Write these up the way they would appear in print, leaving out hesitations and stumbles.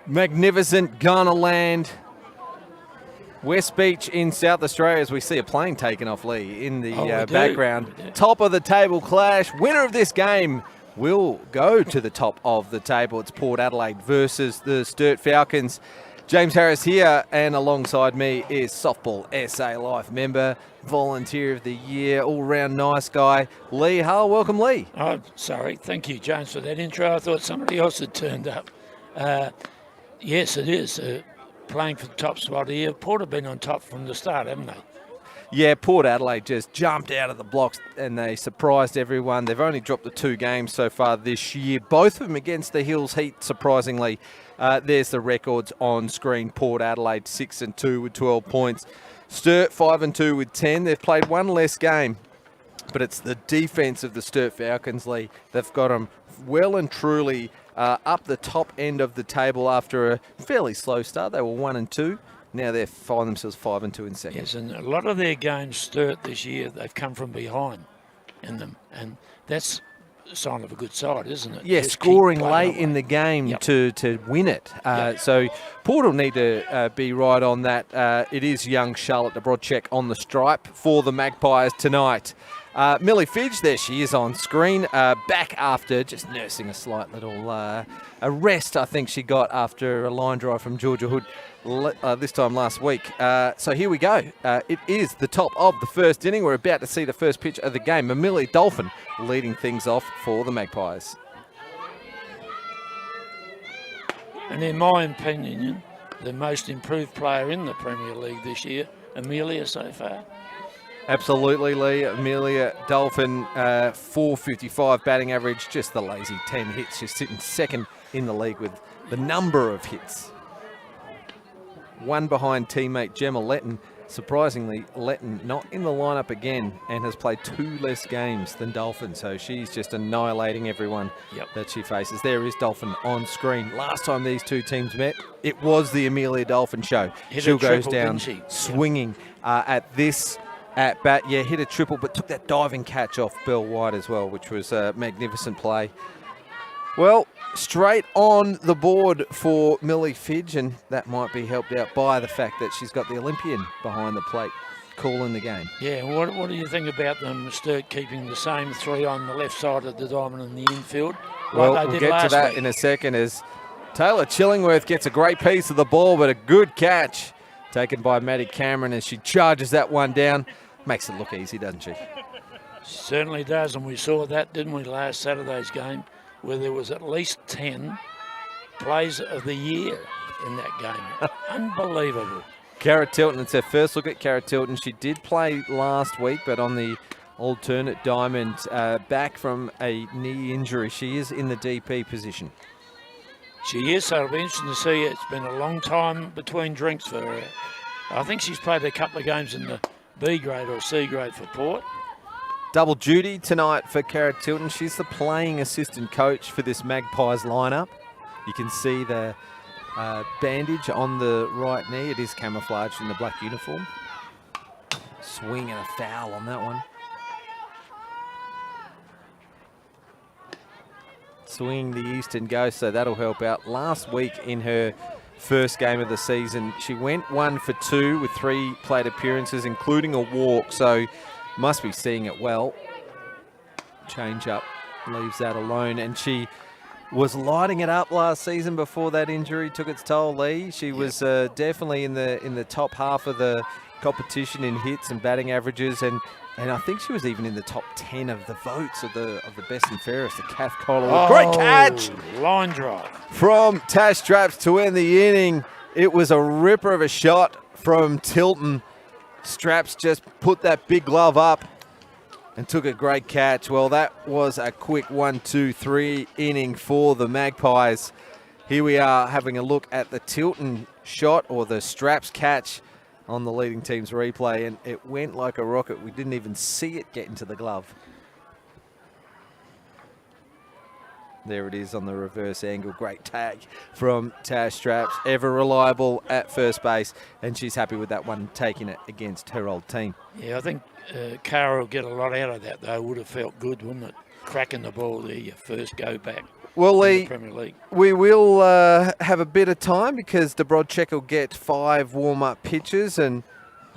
Magnificent Ghana land. West Beach in South Australia, as we see a plane taken off, Lee, in the background. Top of the table clash. Winner of this game will go to the top of the table. It's Port Adelaide versus the Sturt Falcons. James Harris here, and alongside me is Softball SA Life member, Volunteer of the Year, all-round nice guy, Lee Hull. Welcome, Lee. Oh, sorry. Thank you, James, for that intro. I thought somebody else had turned up. Yes, it is. Playing for the top spot here. Port have been on top from the start, haven't they? Yeah, Port Adelaide just jumped out of the blocks and they surprised everyone. They've only dropped the 2 games so far this year, both of them against the Hills Heat, surprisingly. There's the records on screen. Port Adelaide 6-2 with 12 points. Sturt 5-2 with 10. They've played one less game, but it's the defence of the Sturt Falcons, Lee. They've got them well and truly up the top end of the table after a fairly slow start. They were 1-2. Now they find themselves 5-2 in second. Yes, and a lot of their games, Sturt, this year, they've come from behind in them, and that's a sign of a good side, isn't it? Yeah, just scoring late in the game to win it. So Port will need to be right on that. It is young Charlotte de Brodcheck on the stripe for the Magpies tonight. Millie Fidge, there she is on screen, back after just nursing a slight little a rest, I think she got after a line drive from Georgia Hood this time last week. So here we go. It is the top of the first inning. We're about to see the first pitch of the game. Amelia Dolphin leading things off for the Magpies. And in my opinion, the most improved player in the Premier League this year, Amelia so far. Absolutely, Lee. Amelia Dolphin, 455 batting average, just the lazy 10 hits. She's sitting second in the league with the number of hits. One behind teammate Gemma Letton. Surprisingly, Letton not in the lineup again and has played 2 less games than Dolphin. So she's just annihilating everyone that she faces. There is Dolphin on screen. Last time these two teams met, it was the Amelia Dolphin show. She goes down swinging at this at bat. Yeah, hit a triple, but took that diving catch off Bell White as well, which was a magnificent play. Well, straight on the board for Millie Fidge, and that might be helped out by the fact that she's got the Olympian behind the plate calling the game. Yeah, what do you think about them, Sturt, keeping the same 3 on the left side of the diamond in the infield? Well, we'll get to that in a second as Taylor Chillingworth gets a great piece of the ball, but a good catch taken by Maddie Cameron as she charges that one down. Makes it look easy, doesn't she? Certainly does, and we saw that, didn't we, last Saturday's game, where there was at least 10 plays of the year in that game. Unbelievable. Cara Tilton, it's her first look at Cara Tilton. She did play last week, but on the alternate diamond, back from a knee injury. She is in the DP position. She is, so it'll be interesting to see. It's been a long time between drinks for her. I think she's played a couple of games in the B grade or C grade for Port. Double duty tonight for Cara Tilton. She's the playing assistant coach for this Magpies lineup. You can see the bandage on the right knee. It is camouflaged in the black uniform. Swing and a foul on that one. Swing the Eastern Ghost, so that'll help out. Last week in her first game of the season, she went 1 for 2 with 3 plate appearances, including a walk, so must be seeing it well. Change up leaves that alone, and she was lighting it up last season before that injury took its toll, Lee. She was definitely in the top half of the competition in hits and batting averages, and I think she was even in the top 10 of the votes of the best and fairest. The Kath Connell, great catch, line drive from Tash Straps to end the inning. It was a ripper of a shot from Tilton. Straps just put that big glove up and took a great catch. Well, that was a quick 1-2-3 inning for the Magpies. Here we are having a look at the Tilton shot, or the Straps catch, on the leading team's replay, and it went like a rocket. We didn't even see it get into the glove. There it is on the reverse angle. Great tag from Tash Straps. Ever reliable at first base, and she's happy with that one, taking it against her old team. Yeah, I think Cara will get a lot out of that, though. Would have felt good, wouldn't it? Cracking the ball there, your first go back. Well, in Lee, the Premier League. we will have a bit of time because Dobrodchek will get 5 warm-up pitches, and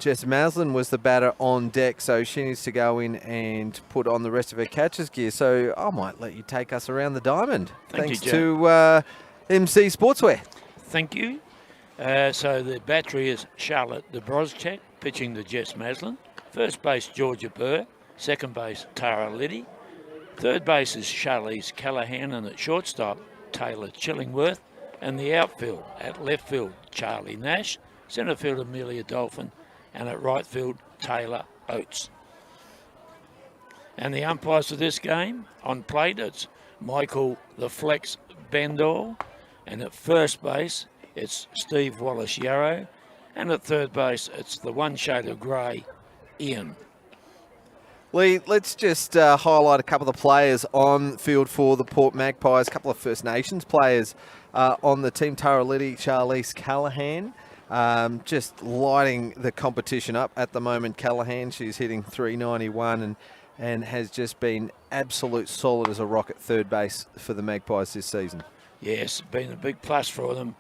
Jess Maslin was the batter on deck, so she needs to go in and put on the rest of her catcher's gear. So I might let you take us around the diamond. Thanks to MC Sportswear. Thank you. So the battery is Charlotte Dobrodchek, pitching to Jess Maslin. First base, Georgia Burr. Second base, Tara Liddy. Third base is Charlize Callahan, and at shortstop, Taylor Chillingworth. And the outfield, at left field, Charlie Nash. Centre field, Amelia Dolphin. And at right field, Taylor Oates. And the umpires for this game, on plate, it's Michael the Flex Bendall. And at first base, it's Steve Wallace-Yarrow. And at third base, it's the one shade of grey, Ian. Lee, let's just highlight a couple of the players on field for the Port Magpies, a couple of First Nations players on the team. Tara Liddy, Charlize Callahan, just lighting the competition up at the moment. Callahan, she's hitting 391 and has just been absolute solid as a rock at third base for the Magpies this season. Yes, been a big plus for them.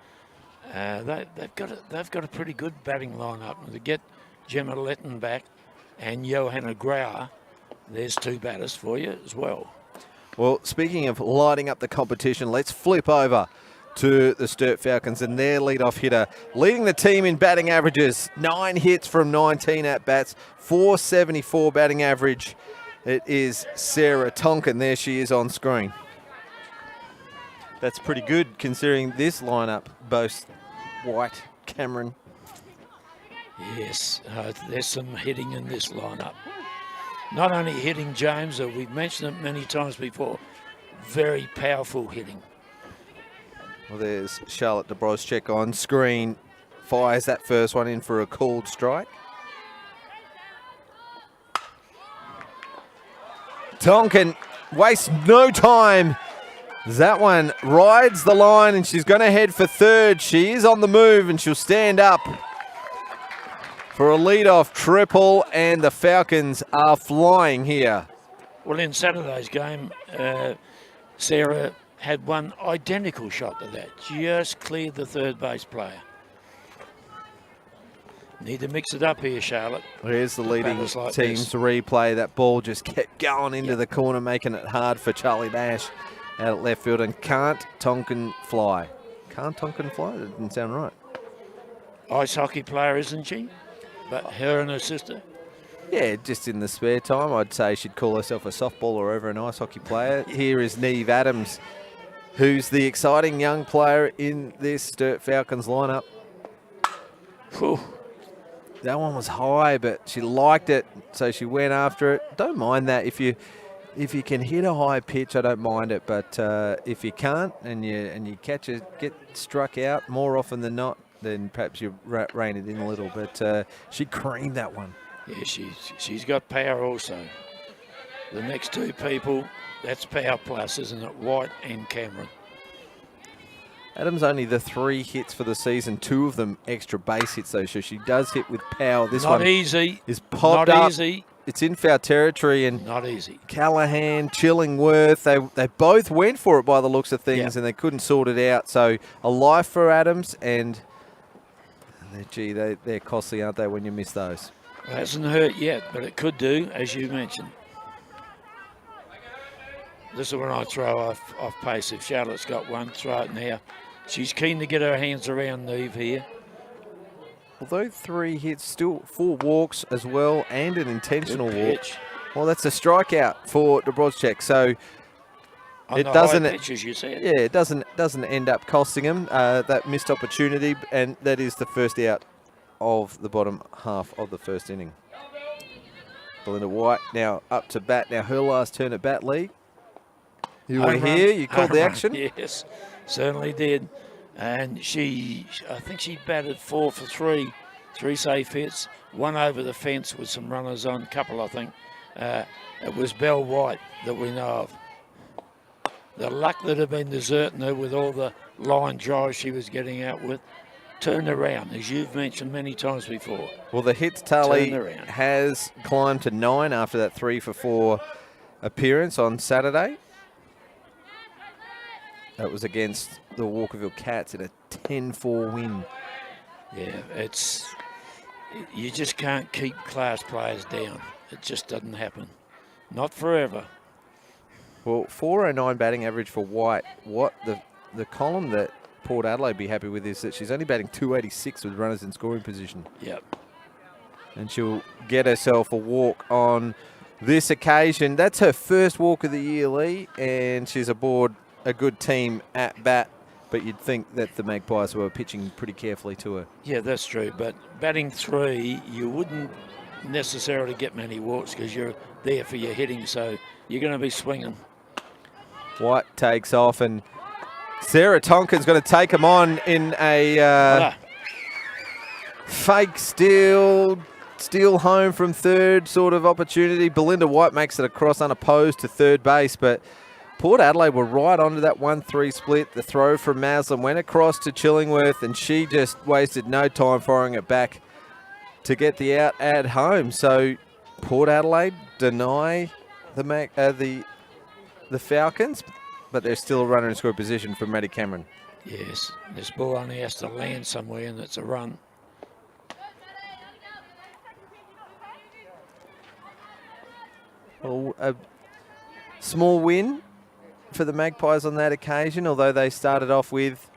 They've got a pretty good batting lineup. To get Gemma Letton back and Johanna Grauer, there's 2 batters for you as well. Well, speaking of lighting up the competition, let's flip over to the Sturt Falcons and their leadoff hitter, leading the team in batting averages. 9 hits from 19 at-bats, 474 batting average. It is Sarah Tonkin. There she is on screen. That's pretty good considering this lineup boasts White, Cameron. Yes, there's some hitting in this lineup. Not only hitting, James, we've mentioned it many times before, very powerful hitting. Well, there's Charlotte Dobrodchek on screen. Fires that first one in for a called strike. Tonkin wastes no time. That one rides the line and she's going to head for third. She is on the move and she'll stand up for a lead-off triple, and the Falcons are flying here. Well, in Saturday's game, Sarah had one identical shot to that. Just cleared the third base player. Need to mix it up here, Charlotte. Here's the leading like team's replay. That ball just kept going into the corner, making it hard for Charlie Nash out at left field. And can't Tonkin fly? Can't Tonkin fly? That didn't sound right. Ice hockey player, isn't she? But her and her sister? Yeah, just in the spare time, I'd say she'd call herself a softball or over an ice hockey player. Here is Neve Adams, who's the exciting young player in this Sturt Falcons lineup. Whew. That one was high, but she liked it, so she went after it. Don't mind that. If you can hit a high pitch, I don't mind it. But if you can't and you catch it, get struck out more often than not, then perhaps you rein it in a little. But she creamed that one. Yeah, she's got power also. The next 2 people, that's power plus, isn't it? White and Cameron. Adams only the 3 hits for the season, 2 of them extra base hits though, so she does hit with power. This not one easy. Is popped not up. Easy. It's in foul territory, and not easy. Callahan, Chillingworth, they both went for it by the looks of things, and they couldn't sort it out. So a life for Adams, and gee, they're costly, aren't they, when you miss those? It hasn't hurt yet, but it could do, as you mentioned. This is when I throw off pace. If Charlotte's got one, throw it now. She's keen to get her hands around Neve here. Although 3 hits, still 4 walks as well, and an intentional walk. Well, that's a strikeout for Dobrodchek. So it doesn't. Pitches, you said. Yeah, it doesn't end up costing him that missed opportunity, and that is the first out of the bottom half of the first inning. Belinda White now up to bat. Now her last turn at bat, Lee. You were here. You called the action. Yes, certainly did. And I think she batted 4 for 3, 3 safe hits, 1 over the fence with some runners on, couple I think. It was Belle White that we know of. The luck that had been deserting her with all the line drives she was getting out with, turned around, as you've mentioned many times before. Well, the hits tally has climbed to 9 after that 3 for 4 appearance on Saturday. That was against the Walkerville Cats in a 10-4 win. Yeah, you just can't keep class players down. It just doesn't happen. Not forever. Well, 409 batting average for White. What the column that Port Adelaide be happy with is that she's only batting 286 with runners in scoring position. Yep. And she'll get herself a walk on this occasion. That's her first walk of the year, Lee, and she's aboard a good team at bat. But you'd think that the Magpies were pitching pretty carefully to her. Yeah, that's true. But batting 3, you wouldn't necessarily get many walks because you're there for your hitting, so you're going to be swinging. White takes off, and Sarah Tonkin's going to take him on in a fake steal home from third sort of opportunity. Belinda White makes it across unopposed to third base, but Port Adelaide were right onto that 1-3 split. The throw from Maslin went across to Chillingworth, and she just wasted no time firing it back to get the out at home. So Port Adelaide deny the Falcons, but there's still a runner in score position for Maddie Cameron. Yes, this ball only has to land somewhere, and it's a run. Well, a small win for the Magpies on that occasion, although they started off with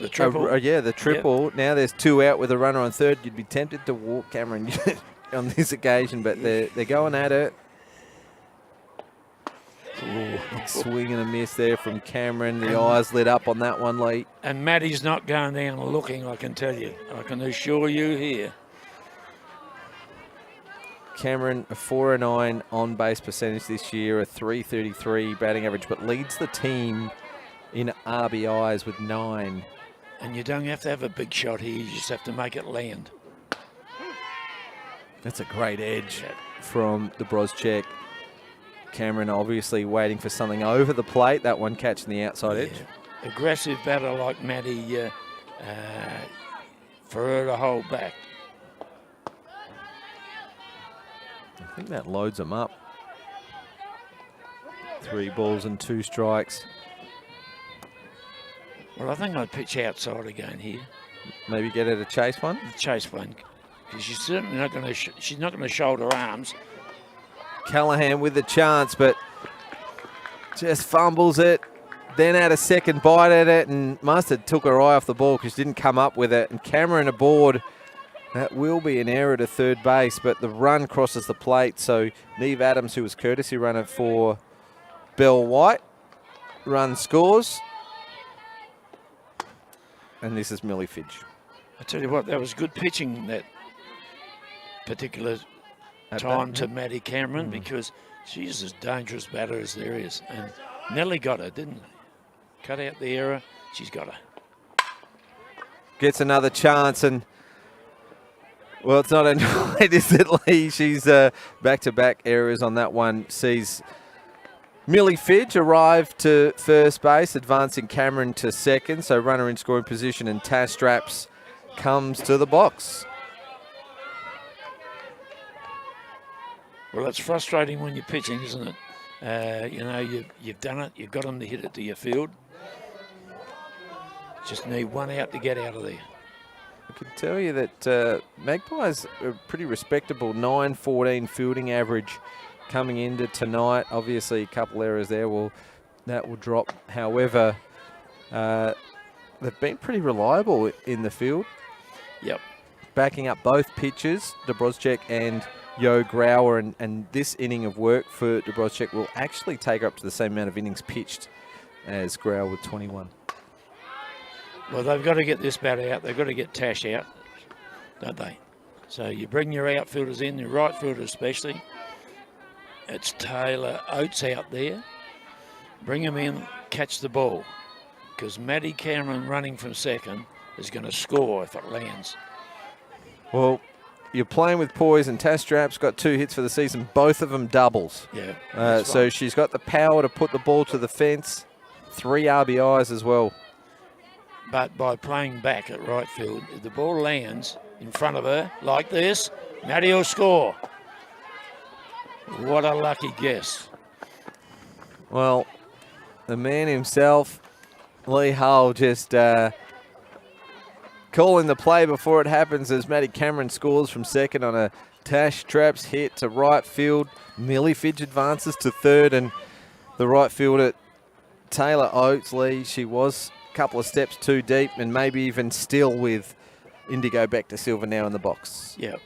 the triple. The triple. Yep. Now there's 2 out with a runner on third. You'd be tempted to walk Cameron on this occasion, but they're going at it. Swing and a miss there from Cameron. The eyes lit up on that one, Lee. And Maddie's not going down looking, I can tell you. I can assure you here. Cameron, a 409 on-base percentage this year, a 333 batting average, but leads the team in RBIs with 9. And you don't have to have a big shot here. You just have to make it land. That's a great edge from the Brozchek. Cameron obviously waiting for something over the plate. That one catching the outside edge. Aggressive batter like Maddie for her to hold back. I think that loads them up. 3 balls and 2 strikes. Well, I think I'd pitch outside again here. Maybe get her to chase one? Chase one. Because she's certainly not going to. She's not going to shoulder arms. Callahan with the chance, but just fumbles it. Then had a second bite at it, and must have took her eye off the ball because she didn't come up with it. And Cameron aboard. That will be an error to third base, but the run crosses the plate. So Neve Adams, who was courtesy runner for Belle White, run scores. And this is Millie Fidge. I tell you what, that was good pitching that particular time to Maddie Cameron because she's as dangerous batter as there is. And Nelly got her, didn't they? Cut out the error. She's got her. Gets another chance, and well, it's not a night, is it, Lee? She's back-to-back errors on that one. Sees Millie Fidge arrive to first base, advancing Cameron to second. So runner in scoring position, and Tash Straps comes to the box. Well, it's frustrating when you're pitching, isn't it? You know, you've done it. You've got them to hit it to your field. Just need one out to get out of there. I can tell you that Magpies are pretty respectable 9-14 fielding average coming into tonight. Obviously, a couple errors there. That will drop. However, they've been pretty reliable in the field. Yep. Backing up both pitchers, Dobrozchek and Yo Grauer, and this inning of work for Dobrozchek will actually take her up to the same amount of innings pitched as Grauer with 21. Well, they've got to get this batter out. They've got to get Tash out, don't they? So you bring your outfielders in, your right fielder especially. It's Taylor Oates out there. Bring him in, catch the ball. Because Maddie Cameron running from second is going to score if it lands. Well, you're playing with poise, and Tash Straps got 2 hits for the season, both of them doubles. Yeah. So she's got the power to put the ball to the fence. 3 RBIs as well. But by playing back at right field, if the ball lands in front of her like this, Maddie will score. What a lucky guess. Well, the man himself, Lee Hull, just calling the play before it happens as Maddie Cameron scores from second on a Tash Traps hit to right field. Millie Fidge advances to third, and the right fielder Taylor Oates, Lee, she was a couple of steps too deep and maybe even still with Indigo back to Silver now in the box. Yep.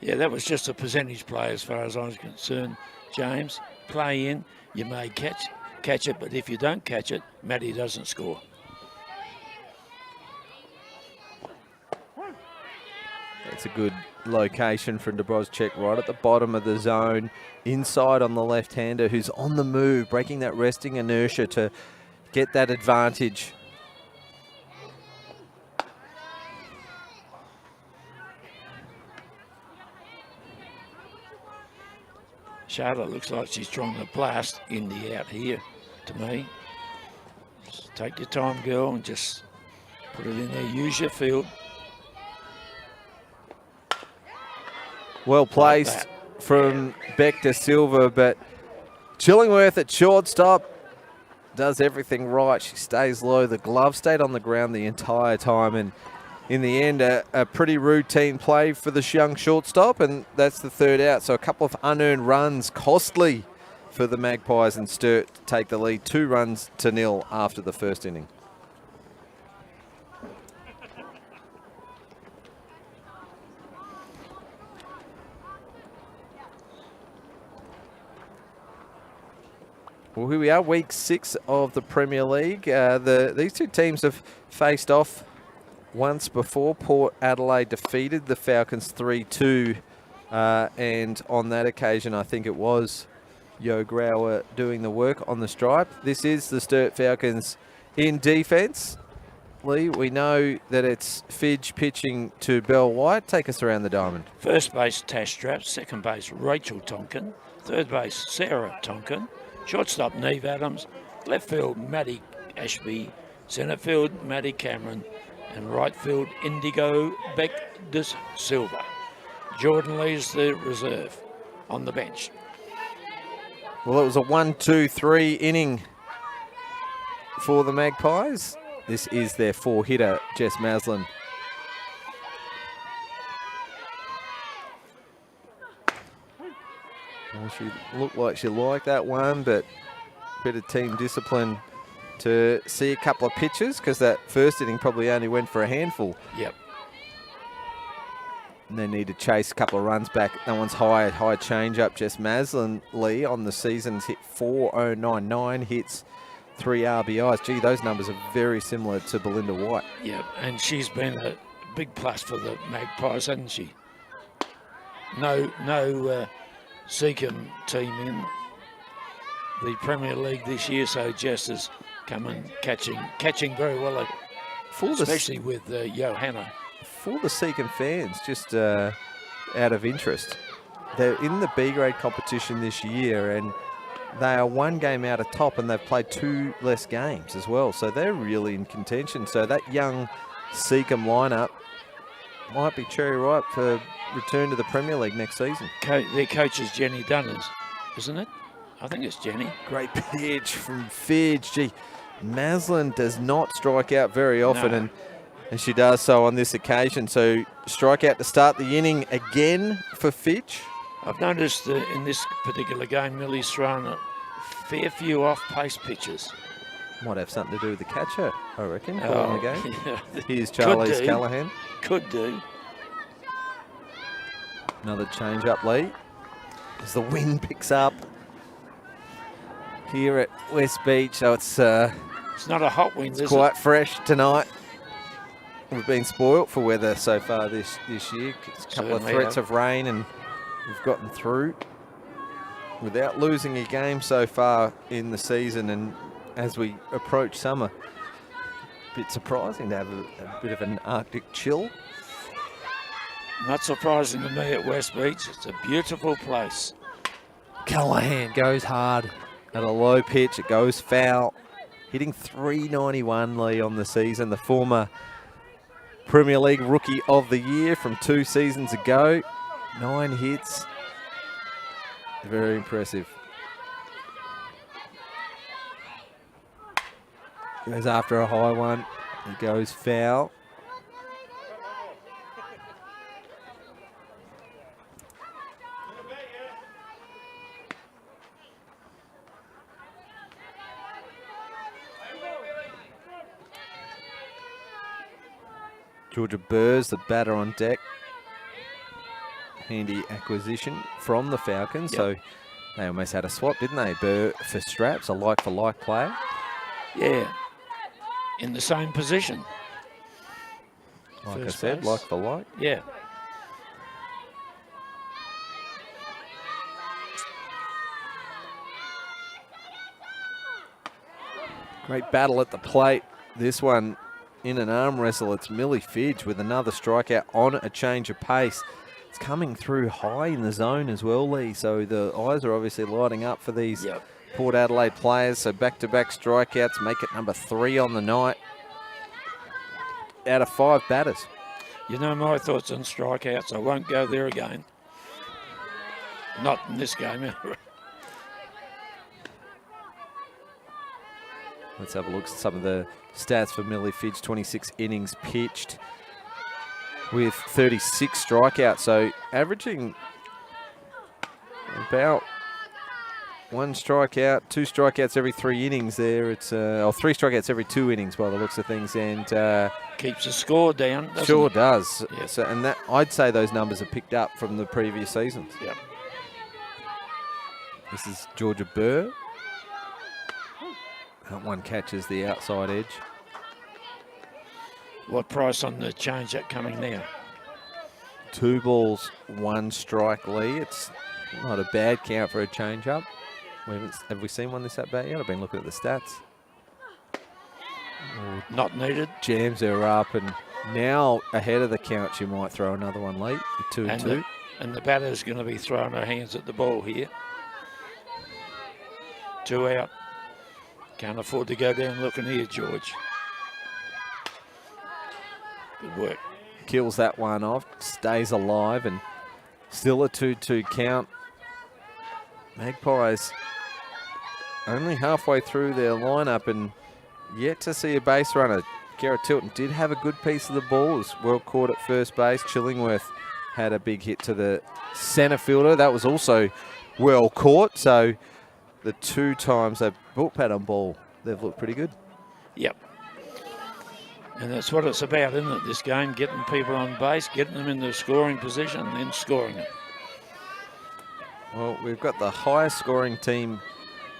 Yeah, that was just a percentage play as far as I was concerned, James. Play in, you may catch it, but if you don't catch it, Maddie doesn't score. That's a good location for Dobrozcek, right at the bottom of the zone, inside on the left-hander who's on the move, breaking that resting inertia to get that advantage. Charlotte looks like she's trying to blast Indy out here to me. Just take your time, girl, and just put it in there. Use your field. Well placed from Beck to Silva, but Chillingworth at shortstop does everything right. She stays low. The glove stayed on the ground the entire time, and in the end, a pretty routine play for the young shortstop, and that's the third out. So a couple of unearned runs, costly for the Magpies, and Sturt to take the lead 2-0 after the first inning. Well, here we are, week 6 of the Premier League. These two teams have faced off once before. Port Adelaide defeated the Falcons 3-2, and on that occasion, I think it was Yo Grauer doing the work on the stripe. This is the Sturt Falcons in defence. Lee, we know that it's Fidge pitching to Bell White. Take us around the diamond. First base, Tash Trapp. Second base, Rachel Tonkin. Third base, Sarah Tonkin. Shortstop, Neve Adams. Left field, Maddie Ashby. Centre field, Maddie Cameron. And right field, Indigo Beck de Silva. Jordan leaves the reserve on the bench. Well, it was a 1-2-3 inning for the Magpies. This is their 4-hitter, Jess Maslin. Well, she looked like she liked that one, but a bit of team discipline to see a couple of pitches, because that first inning probably only went for a handful. Yep. And they need to chase a couple of runs back. That one's high change up. Jess Maslin, Lee, on the season's hit 4.099 hits, 3 RBIs. Gee, those numbers are very similar to Belinda White. Yep, and she's been a big plus for the Magpies, hasn't she? No Seacombe team in the Premier League this year, so Jess is coming catching very well, especially with Johanna. For the Seacombe fans, just out of interest, they're in the B-grade competition this year, and they are 1 game out of top, and they've played 2 less games as well. So they're really in contention. So that young Seacombe lineup might be cherry ripe for return to the Premier League next season. Their coach is Jenny Dunners, isn't it? I think it's Jenny. Great pitch from Fidge. Gee, Maslin does not strike out very often, No. and she does so on this occasion. So strikeout to start the inning again for Fidge. I've noticed in this particular game, Millie's thrown a fair few off-pace pitches. Might have something to do with the catcher, I reckon, calling the game. Yeah. Here's Charlize do. Callahan. Could do. Another change up, Lee, as the wind picks up here at West Beach. So it's not a hot wind, is quite fresh tonight. We've been spoilt for weather so far this year. It's a couple of Certainly threats have. of rain, and we've gotten through without losing a game so far in the season. And as we approach summer, a bit surprising to have a bit of an Arctic chill. Not surprising to me at West Beach. It's a beautiful place. Callahan goes hard at a low pitch. It goes foul. Hitting .391, Lee, on the season. The former Premier League Rookie of the Year from 2 seasons ago. 9 hits. Very impressive. Goes after a high one. He goes foul. Georgia Burrs, the batter on deck. Handy acquisition from the Falcons. Yep. So they almost had a swap, didn't they? Burr for Straps, a like-for-like player. Yeah, in the same position. Like First I said, base. Like-for-like. Yeah. Great battle at the plate. This one in an arm wrestle. It's Millie Fidge with another strikeout on a change of pace. It's coming through high in the zone as well, Lee. So the eyes are obviously lighting up for these Port Adelaide players. So back-to-back strikeouts make it number 3 on the night out of 5 batters. You know my thoughts on strikeouts. I won't go there again. Not in this game. Let's have a look at some of the stats for Millie Fidge. 26 innings pitched with 36 strikeouts. So averaging about 1 strikeout, 2 strikeouts every 3 innings there. It's or 3 strikeouts every 2 innings by the looks of things. And keeps the score down, doesn't sure it? Does. Yep. So, and that I'd say those numbers are picked up from the previous seasons. Yep. This is Georgia Burr. That one catches the outside edge. What price on the change up coming now? 2 balls, 1 strike, Lee. It's not a bad count for a change-up. Have we seen one this at bat yet? I've been looking at the stats. Not needed. Jams her up, and now ahead of the count, she might throw another one late. 2-2. And the batter's going to be throwing her hands at the ball here. 2 out. Can't afford to go down looking here, George. Good work. Kills that one off, stays alive, and still a 2-2 count. Magpies only halfway through their lineup and yet to see a base runner. Garrett Tilton did have a good piece of the ball. It was well caught at first base. Chillingworth had a big hit to the centre fielder. That was also well caught. So the 2 times they've brought Pat on ball, they've looked pretty good. Yep. And that's what it's about, isn't it, this game? Getting people on base, getting them in the scoring position, and then scoring them. Well, we've got the highest scoring team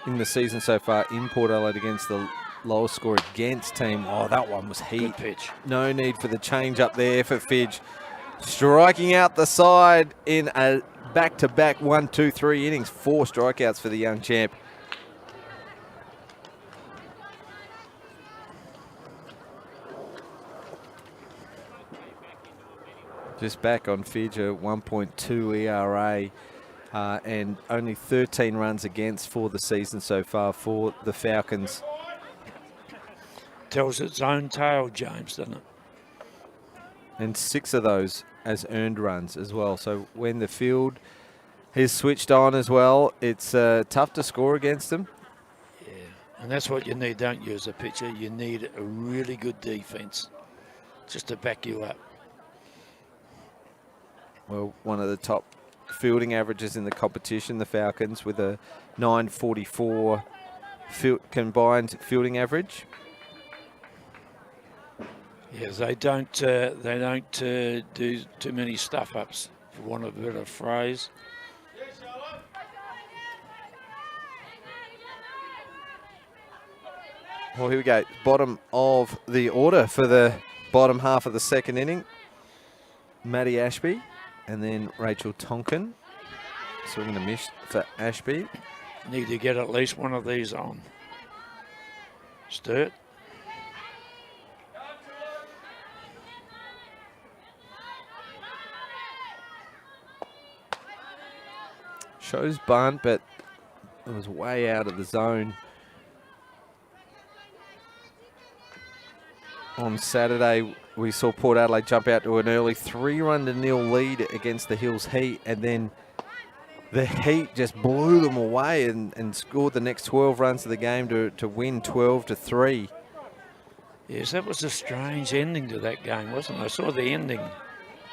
in the season so far in Port Adelaide against the lowest score against team. Oh, that one was heat. Good pitch. No need for the change up there for Fidge. Striking out the side in a back-to-back 1, 2, 3 innings. 4 strikeouts for the young champ. Just back on Fidge, a 1.2 ERA and only 13 runs against for the season so far for the Falcons. Tells its own tale, James, doesn't it? And 6 of those as earned runs as well. So when the field is switched on as well, it's tough to score against them. Yeah, and that's what you need, don't you, as a pitcher? You need a really good defense just to back you up. Well, one of the top fielding averages in the competition, the Falcons, with a 944 combined fielding average. Yes, they don't do too many stuff-ups, for want of a better phrase. Well, here we go. Bottom of the order for the bottom half of the second inning. Maddie Ashby and then Rachel Tonkin. Swing and a miss for Ashby. Need to get at least one of these on. Sturt. Shows bunt, but it was way out of the zone. on Saturday, we saw Port Adelaide jump out to an early 3-0 lead against the Hills Heat, and then the Heat just blew them away and scored the next 12 runs of the game to win 12-3. Yes, that was a strange ending to that game, wasn't it? I saw the ending.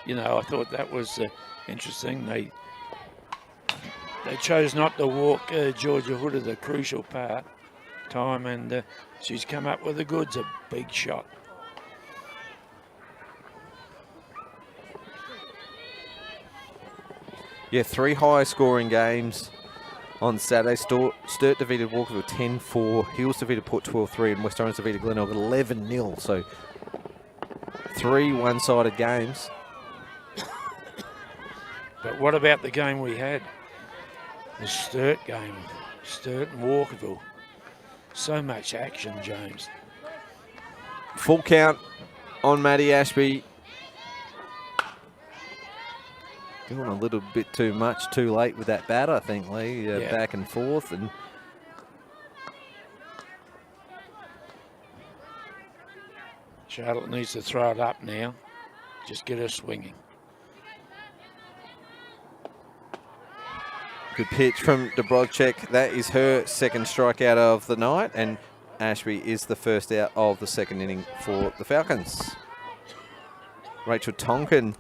You know, I thought that was interesting. They chose not to walk Georgia Hood at the crucial time, and she's come up with the goods, a big shot. Yeah, 3 high-scoring games on Saturday. Sturt defeated Walkerville 10-4. Hills defeated Port 12-3, and West Orange defeated Glenelg 11-0. So 3 one-sided games. But what about the game we had? The Sturt game. Sturt and Walkerville. So much action, James. Full count on Maddie Ashby. Doing a little bit too much too late with that bat, I think, Lee. Back and forth. And Charlotte needs to throw it up now. Just get her swinging. Good pitch from Dobrocek. That is her second strikeout of the night, and Ashby is the first out of the second inning for the Falcons. Rachel Tonkin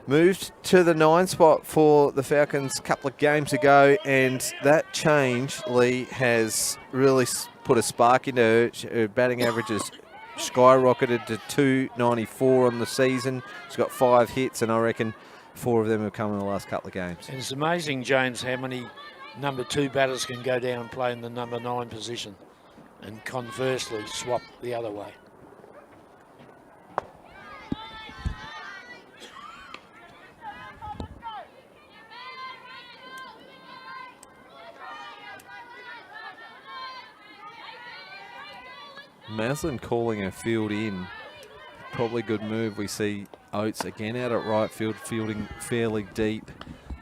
moved to the 9 spot for the Falcons a couple of games ago, and that change, Lee, has really put a spark into her. Her batting average has skyrocketed to 294 on the season. She's got 5 hits, and I reckon 4 of them have come in the last couple of games. And it's amazing, James, how many number 2 batters can go down and play in the number 9 position, and conversely swap the other way. Maslin calling her field in. Probably good move. We see Oates again out at right field, fielding fairly deep.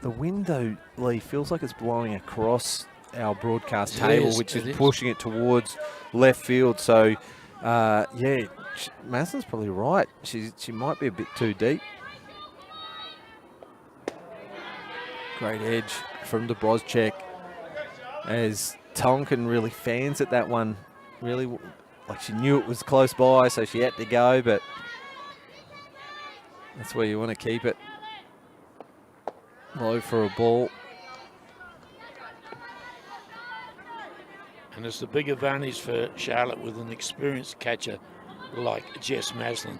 The wind, though, Lee, feels like it's blowing across our broadcast table, which is pushing it towards left field. So, yeah, Maslin's probably right. She might be a bit too deep. Great edge from Dobrocek as Tonkin really fans at that one. Really, like she knew it was close by, so she had to go, but that's where you want to keep it. Low for a ball. And it's the big advantage for Charlotte with an experienced catcher like Jess Maslin.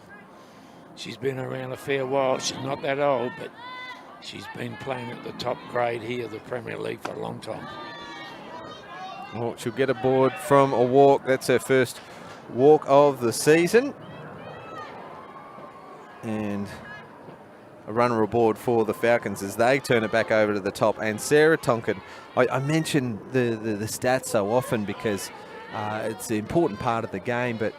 She's been around a fair while. She's not that old, but she's been playing at the top grade here, the Premier League, for a long time. Well, she'll get aboard from a walk. That's her first walk of the season. And a runner aboard for the Falcons as they turn it back over to the top. And Sarah Tonkin, I mention the stats so often because it's an important part of the game, but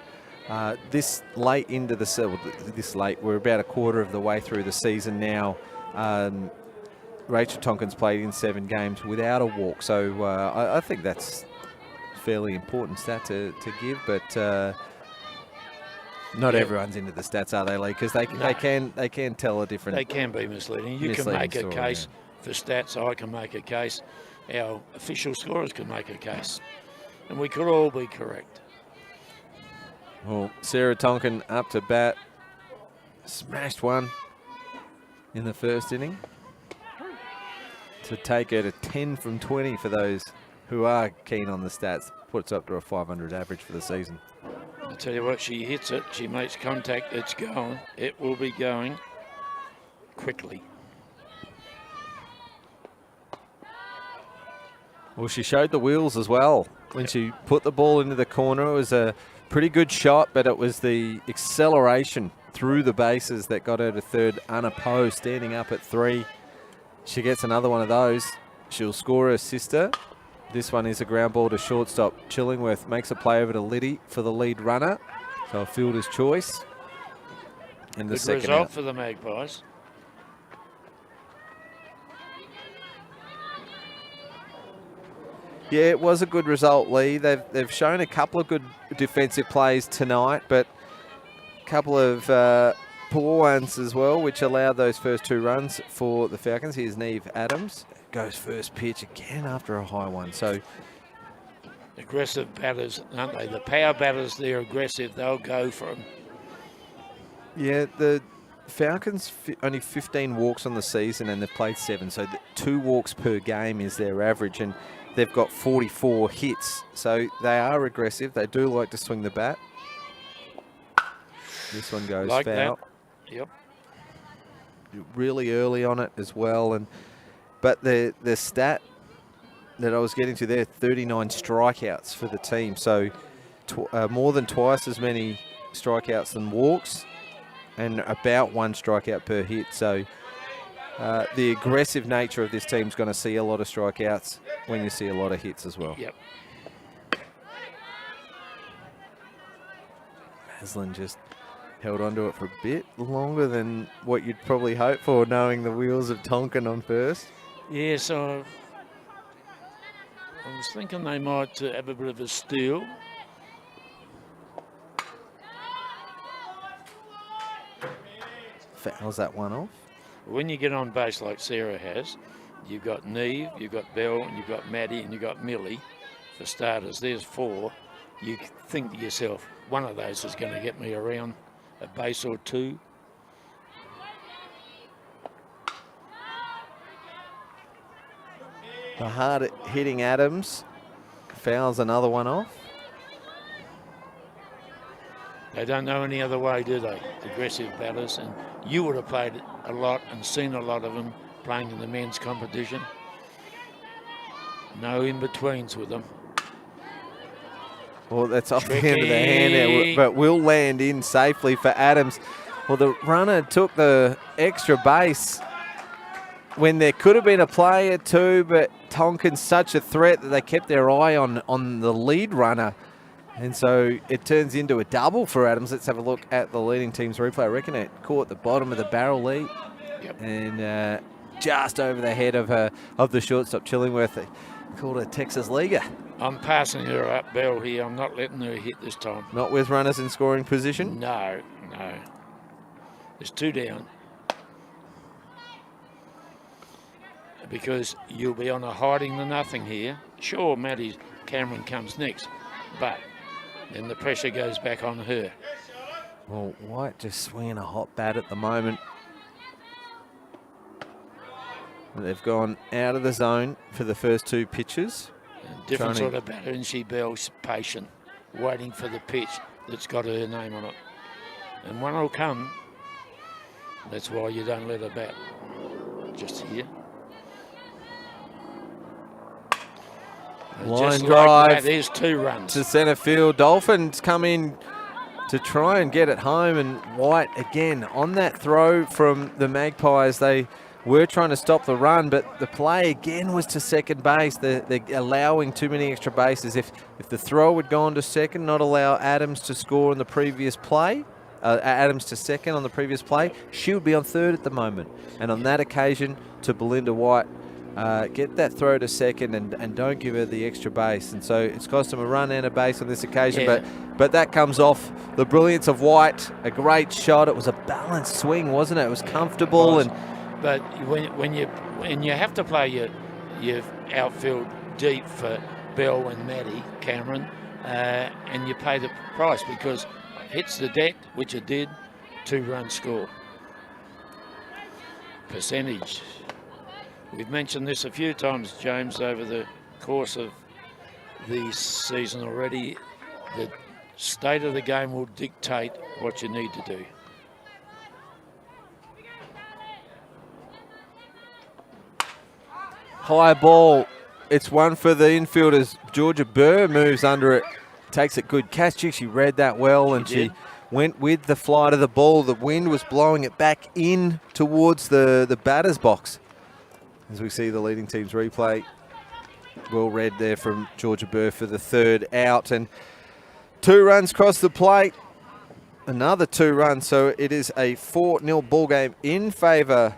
this late, we're about a quarter of the way through the season now. Rachel Tonkin's played in 7 games without a walk, so I think that's a fairly important stat to give, but not everyone's into the stats, are they, Lee? Because they can tell a different. They can be misleading. You can make a case for stats. I can make a case. Our official scorers can make a case, and we could all be correct. Well, Sarah Tonkin up to bat, smashed one in the first inning to take her to 10 from 20 for those who are keen on the stats. Puts up to a 500 average for the season. I tell you what, she hits it, she makes contact, it's going. It will be going quickly. Well, she showed the wheels as well. When she put the ball into the corner, it was a pretty good shot, but it was the acceleration through the bases that got her to third unopposed, standing up at 3. She gets another one of those. She'll score her sister. This one is a ground ball to shortstop. Chillingworth makes a play over to Liddy for the lead runner. So a fielder's choice. And the second result out for the Magpies. Yeah, it was a good result, Lee. They've shown a couple of good defensive plays tonight, but couple of poor ones as well, which allowed those first 2 runs for the Falcons. Here's Neve Adams. Goes first pitch again after a high one. So aggressive batters, aren't they? The power batters, they're aggressive. They'll go for them. yeah, the Falcons only 15 walks on the season and they've played 7. So 2 walks per game is their average, and they've got 44 hits. So they are aggressive. They do like to swing the bat. This one goes like foul. That. Yep. Really early on it as well, but the stat that I was getting to there, 39 strikeouts for the team. So more than twice as many strikeouts than walks, and about 1 strikeout per hit. So the aggressive nature of this team is going to see a lot of strikeouts when you see a lot of hits as well. Yep. Maslin just held onto it for a bit longer than what you'd probably hope for, knowing the wheels of Tonkin on first. Yeah, so I was thinking they might have a bit of a steal. Fouls that one off. When you get on base like Sarah has, you've got Neve, you've got Bell, and you've got Maddie, and you've got Millie for starters. There's 4. You think to yourself, one of those is going to get me around a base or 2. The hard hitting Adams fouls another one off. They don't know any other way, do they? Aggressive batters, and you would have played a lot and seen a lot of them playing in the men's competition. No in-betweens with them. Well, that's off the end of the hand there, but will land in safely for Adams. Well, the runner took the extra base when there could have been a player too, but Tonkin's such a threat that they kept their eye on the lead runner. And so it turns into a double for Adams. Let's have a look at the leading team's replay. I reckon it caught the bottom of the barrel lead. Yep. And just over the head of the shortstop, Chillingworth. They called a Texas leaguer. I'm passing her up, Bell, here. I'm not letting her hit this time. Not with runners in scoring position? No. There's 2 down. Because you'll be on a hiding the nothing here. Sure, Maddie Cameron comes next, but then the pressure goes back on her. Well, White just swinging a hot bat at the moment. They've gone out of the zone for the first 2 pitches. Different sort of batter, and she Bell's patient, waiting for the pitch that's got her name on it. And one will come. That's why you don't let her bat. Just here. Line just drive. Like that, there's 2 runs. To centre field. Dolphins come in to try and get it home, and White again on that throw from the Magpies. They were trying to stop the run, but the play again was to second base. They're allowing too many extra bases. If the throw had gone to second, not allow Adams to score in the previous play, Adams to second on the previous play, she would be on third at the moment. And on that occasion, to Belinda White, get that throw to second and don't give her the extra base. And so it's cost them a run and a base on this occasion, but that comes off the brilliance of White. A great shot. It was a balanced swing, wasn't it? It was comfortable. But when you have to play your outfield deep for Bell and Maddie Cameron, and you pay the price because it hits the deck, which it did, 2-run score. Percentage. We've mentioned this a few times, James, over the course of the season already. The state of the game will dictate what you need to do. High ball. It's one for the infielders. Georgia Burr moves under it, takes it good catch. She read that well, and she went with the flight of the ball. The wind was blowing it back in towards the batter's box. As we see the leading team's replay, well read there from Georgia Burr for the 3rd out, and 2 runs across the plate. Another 2 runs, so it is a 4-0 ball game in favour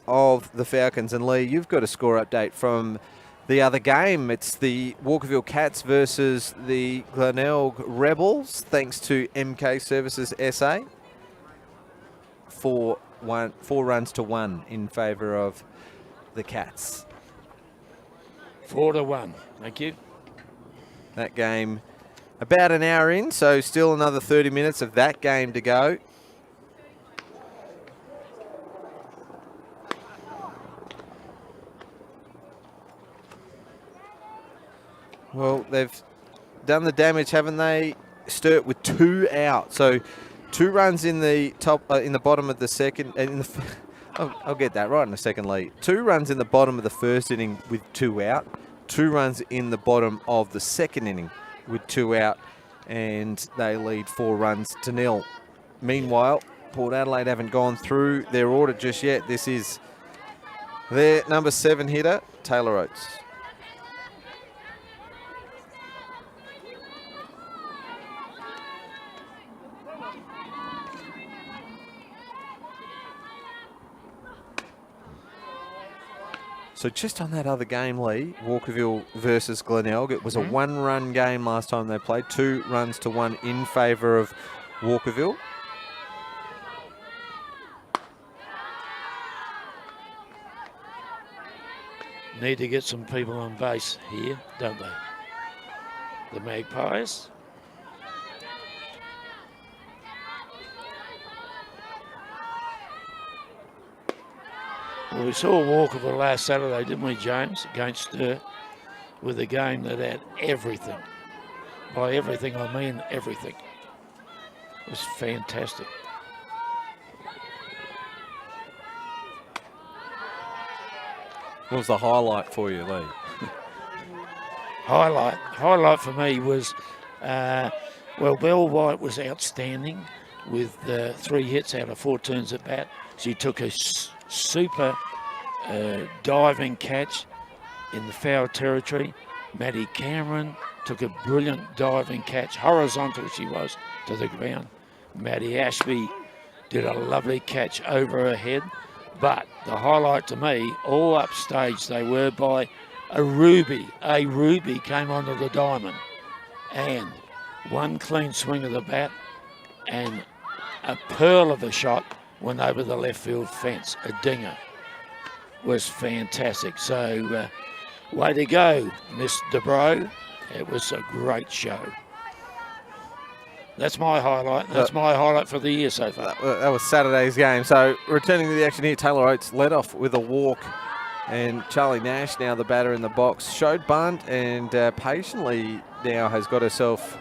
of the Falcons. And Lee, you've got a score update from the other game. It's the Walkerville Cats versus the Glenelg Rebels, thanks to MK Services SA. 4 runs to 1 in favour of the Cats. 4-1. Thank you. That game about an hour in, so still another 30 minutes of that game to go. Well, they've done the damage, haven't they? Sturt with 2 out, so 2 runs in the top, in the bottom of the second. I'll get that right in a second, Lee. 2 runs in the bottom of the first inning with 2 out. 2 runs in the bottom of the second inning with 2 out, and they lead 4 runs to 0. Meanwhile, Port Adelaide haven't gone through their order just yet. This is their number 7 hitter, Taylor Oates. So just on that other game, Lee, Walkerville versus Glenelg, it was a 1-run game last time they played. 2 runs to 1 in favour of Walkerville. Need to get some people on base here, don't they? The Magpies. Well, we saw Walkerville last Saturday, didn't we, James, against Sturt, with a game that had everything. By everything, I mean everything. It was fantastic. What was the highlight for you, Lee? Highlight for me was, well, Belle White was outstanding with 3 hits out of 4 turns at bat. She took a super diving catch in the foul territory. Maddie Cameron took a brilliant diving catch, horizontal she was, to the ground. Maddie Ashby did a lovely catch over her head. But the highlight to me, all upstage they were by a ruby. A ruby came onto the diamond, and 1 clean swing of the bat and a pearl of a shot went over the left field fence. A dinger. Was fantastic. So way to go, Miss DeBro. It was a great show. That's my highlight. That's my highlight for the year so far. That was Saturday's game. So returning to the action here, Taylor Oates led off with a walk, and Charlie Nash, now the batter in the box, showed bunt and patiently now has got herself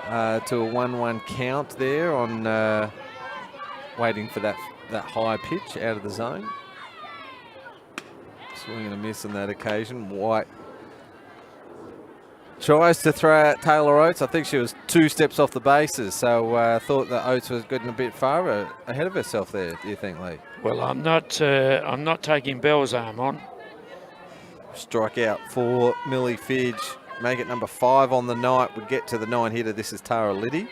to a 1-1 count there on waiting for that high pitch out of the zone. Swing and a miss on that occasion. White tries to throw out Taylor Oates. I think she was 2 steps off the bases, so I thought that Oates was getting a bit far ahead of herself there. Do you think, Lee? Well, I'm not taking Bell's arm on. Strikeout for Millie Fidge. Make it number 5 on the night. Would get to the 9 hitter. This is Tara Liddy.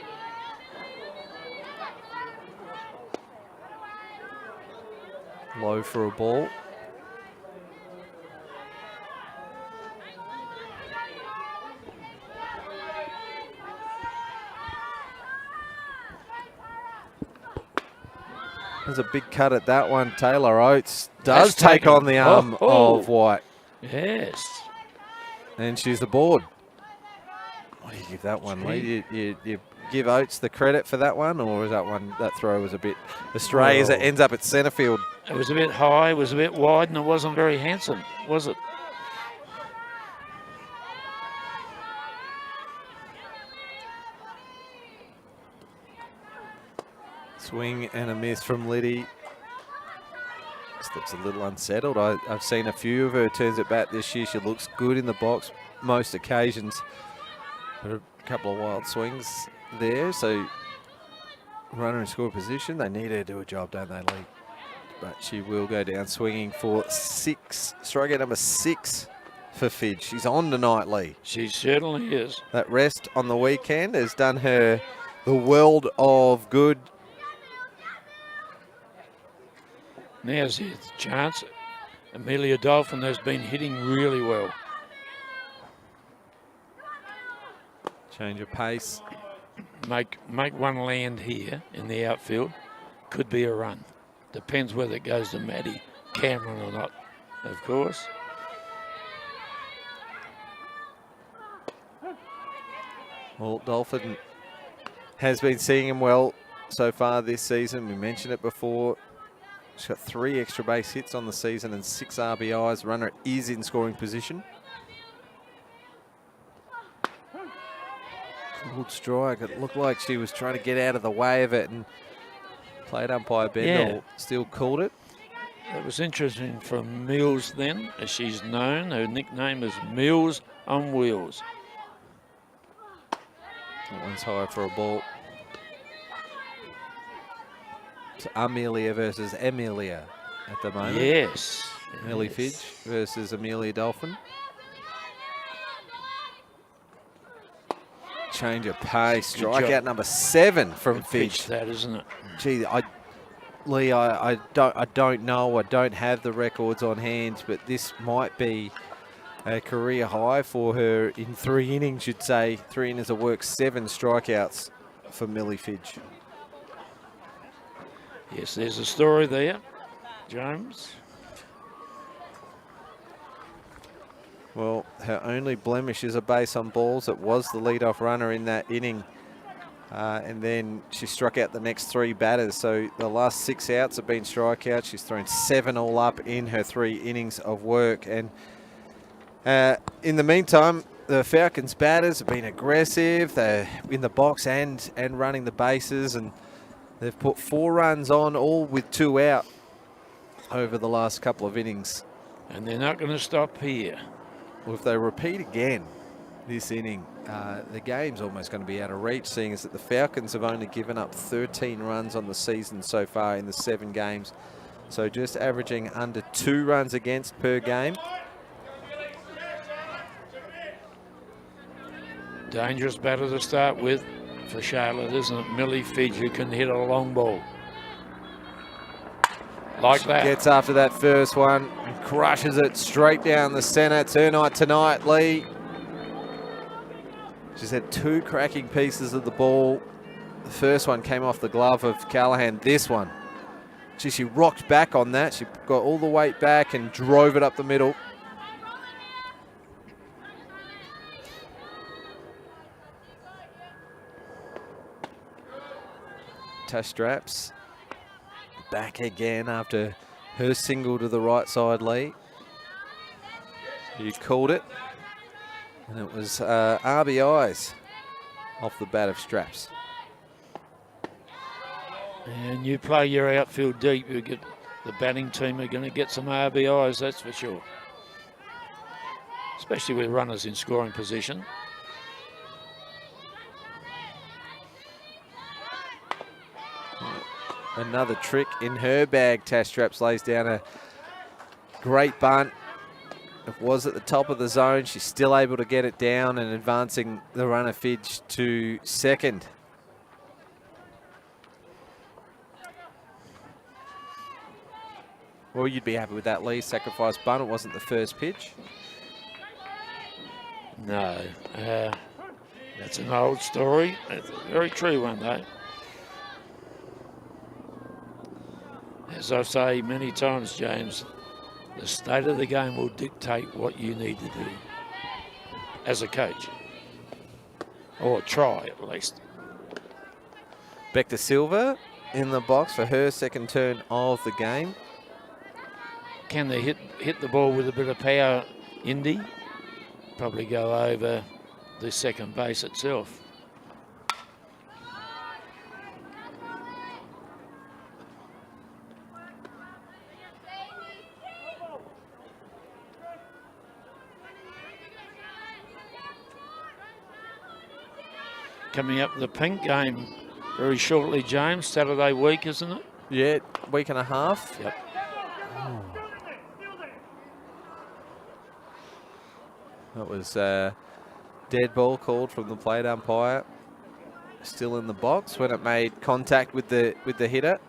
Low for a ball. There's a big cut at that one. Taylor Oates does take on the arm of White. Yes. And she's aboard. What do you give that one, Lee? You give Oates the credit for that one, or is that throw was a bit astray as it ends up at centre field? It was a bit high, it was a bit wide, and it wasn't very handsome, was it? Swing and a miss from Liddy. Just looks a little unsettled. I've seen a few of her turns at bat this year. She looks good in the box most occasions. But a couple of wild swings there. So runner in score position. They need her to do a job, don't they, Lee? But she will go down swinging for 6. Strikeout number 6 for Fidge. She's on tonight, Lee. She certainly is. That rest on the weekend has done her the world of good. Now's the chance. Amelia Dolphin has been hitting really well. Change of pace. Make one land here in the outfield. could be a run. Depends whether it goes to Maddie Cameron or not, of course. Well, Dolphin has been seeing him well so far this season. We mentioned it before. She's got 3 extra base hits on the season and 6 RBIs. Runner is in scoring position. Good strike. It looked like she was trying to get out of the way of it, and played umpire Bendall still called it. It was interesting from Mills then, as she's known. Her nickname is Mills on Wheels. That one's high for a ball. It's Amelia versus Amelia at the moment. Yes. Millie Fidge versus Amelia Dolphin. Change of pace. Strikeout number 7 from Fidge. That, isn't it? Gee, Lee, I don't know. I don't have the records on hand, but this might be a career high for her in 3 innings, you'd say. 3 innings of work, 7 strikeouts for Millie Fidge. Yes, there's a story there, James. Well, her only blemish is a base on balls. It was the leadoff runner in that inning. And then she struck out the next 3 batters. So the last 6 outs have been strikeouts. She's thrown 7 all up in her 3 innings of work. And in the meantime, the Falcons batters have been aggressive. They're in the box and running the bases. And they've put 4 runs on, all with 2 out over the last couple of innings. And they're not going to stop here. Well, if they repeat again this inning, the game's almost going to be out of reach, seeing as that the Falcons have only given up 13 runs on the season so far in the 7 games. So just averaging under 2 runs against per game. Dangerous batter to start with for Charlotte, isn't it? Millie Fidge, who can hit a long ball. Like that. Gets after that first one and crushes it straight down the centre. It's her night tonight, Lee. She's had 2 cracking pieces of the ball. The first one came off the glove of Callahan. This one, gee, she rocked back on that. She got all the weight back and drove it up the middle. Tash Straps back again after her single to the right side, Lee. You called it. And it was RBIs off the bat of Straps. And you play your outfield deep, you get the batting team are going to get some RBIs, that's for sure. Especially with runners in scoring position. Another trick in her bag. Tash Straps lays down a great bunt. It was at the top of the zone. She's still able to get it down and advancing the runner Fidge to second. Well, you'd be happy with that, Lee. Sacrifice bunt. It wasn't the first pitch. No. That's an old story. It's a very true one, though. As I say many times, James, the state of the game will dictate what you need to do as a coach, or try at least. Back to Silva in the box for her second turn of the game. Can they hit the ball with a bit of power, Indy? Probably go over the second base itself. Coming up the pink game very shortly, James. Saturday week, isn't it? Yeah, week and a half. Yep. That was dead ball called from the plate umpire. Still in the box when it made contact with the hitter.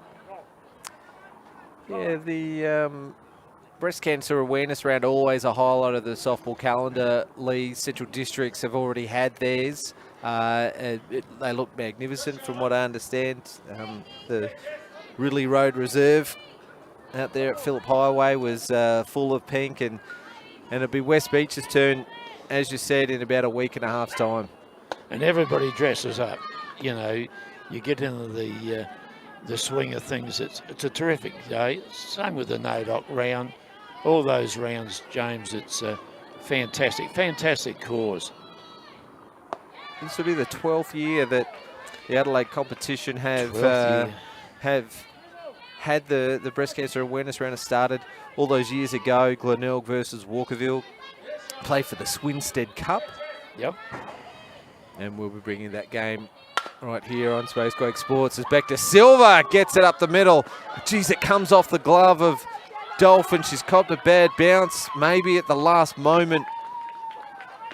Yeah, the breast cancer awareness round, always a highlight of the softball calendar. Lee Central Districts have already had theirs. They look magnificent from what I understand. The Ridley Road Reserve out there at Phillip Highway was full of pink, and it'll be West Beach's turn, as you said, in about a week and a half's time. And everybody dresses up. You know, you get into the swing of things. It's a terrific day. Same with the NODOC round. All those rounds, James, it's a fantastic cause. This will be the 12th year that the Adelaide competition have had the breast cancer awareness round. It started all those years ago. Glenelg versus Walkerville. Play for the Swinstead Cup. Yep. And we'll be bringing that game right here on Space Quake Sports. As Bector Silva gets it up the middle. Geez, it comes off the glove of Dolphin. She's copped a bad bounce, maybe at the last moment,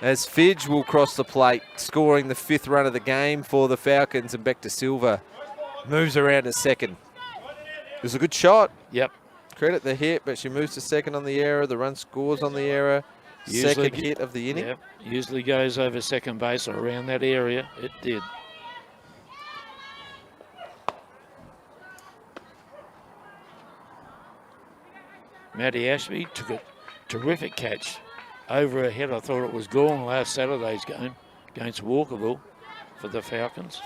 as Fidge will cross the plate, scoring the 5th run of the game for the Falcons, and Bector Silva moves around to second. It was a good shot. Yep. Credit the hit, but she moves to second on the error. The run scores on the error. Second hit of the inning. Yep. Usually goes over second base or around that area. It did. Maddie Ashby took a terrific catch over her head. I thought it was gone last Saturday's game against Walkerville for the Falcons.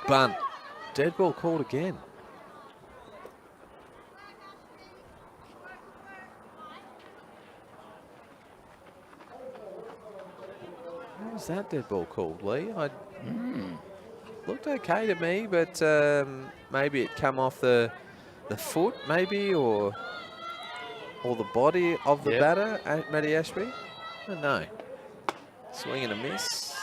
Bunt. Dead ball called again. What was that dead ball called, Lee? Looked okay to me, but maybe it come off the foot, maybe, or the body of the batter, Maddie Ashby. I don't know. Swing and a miss.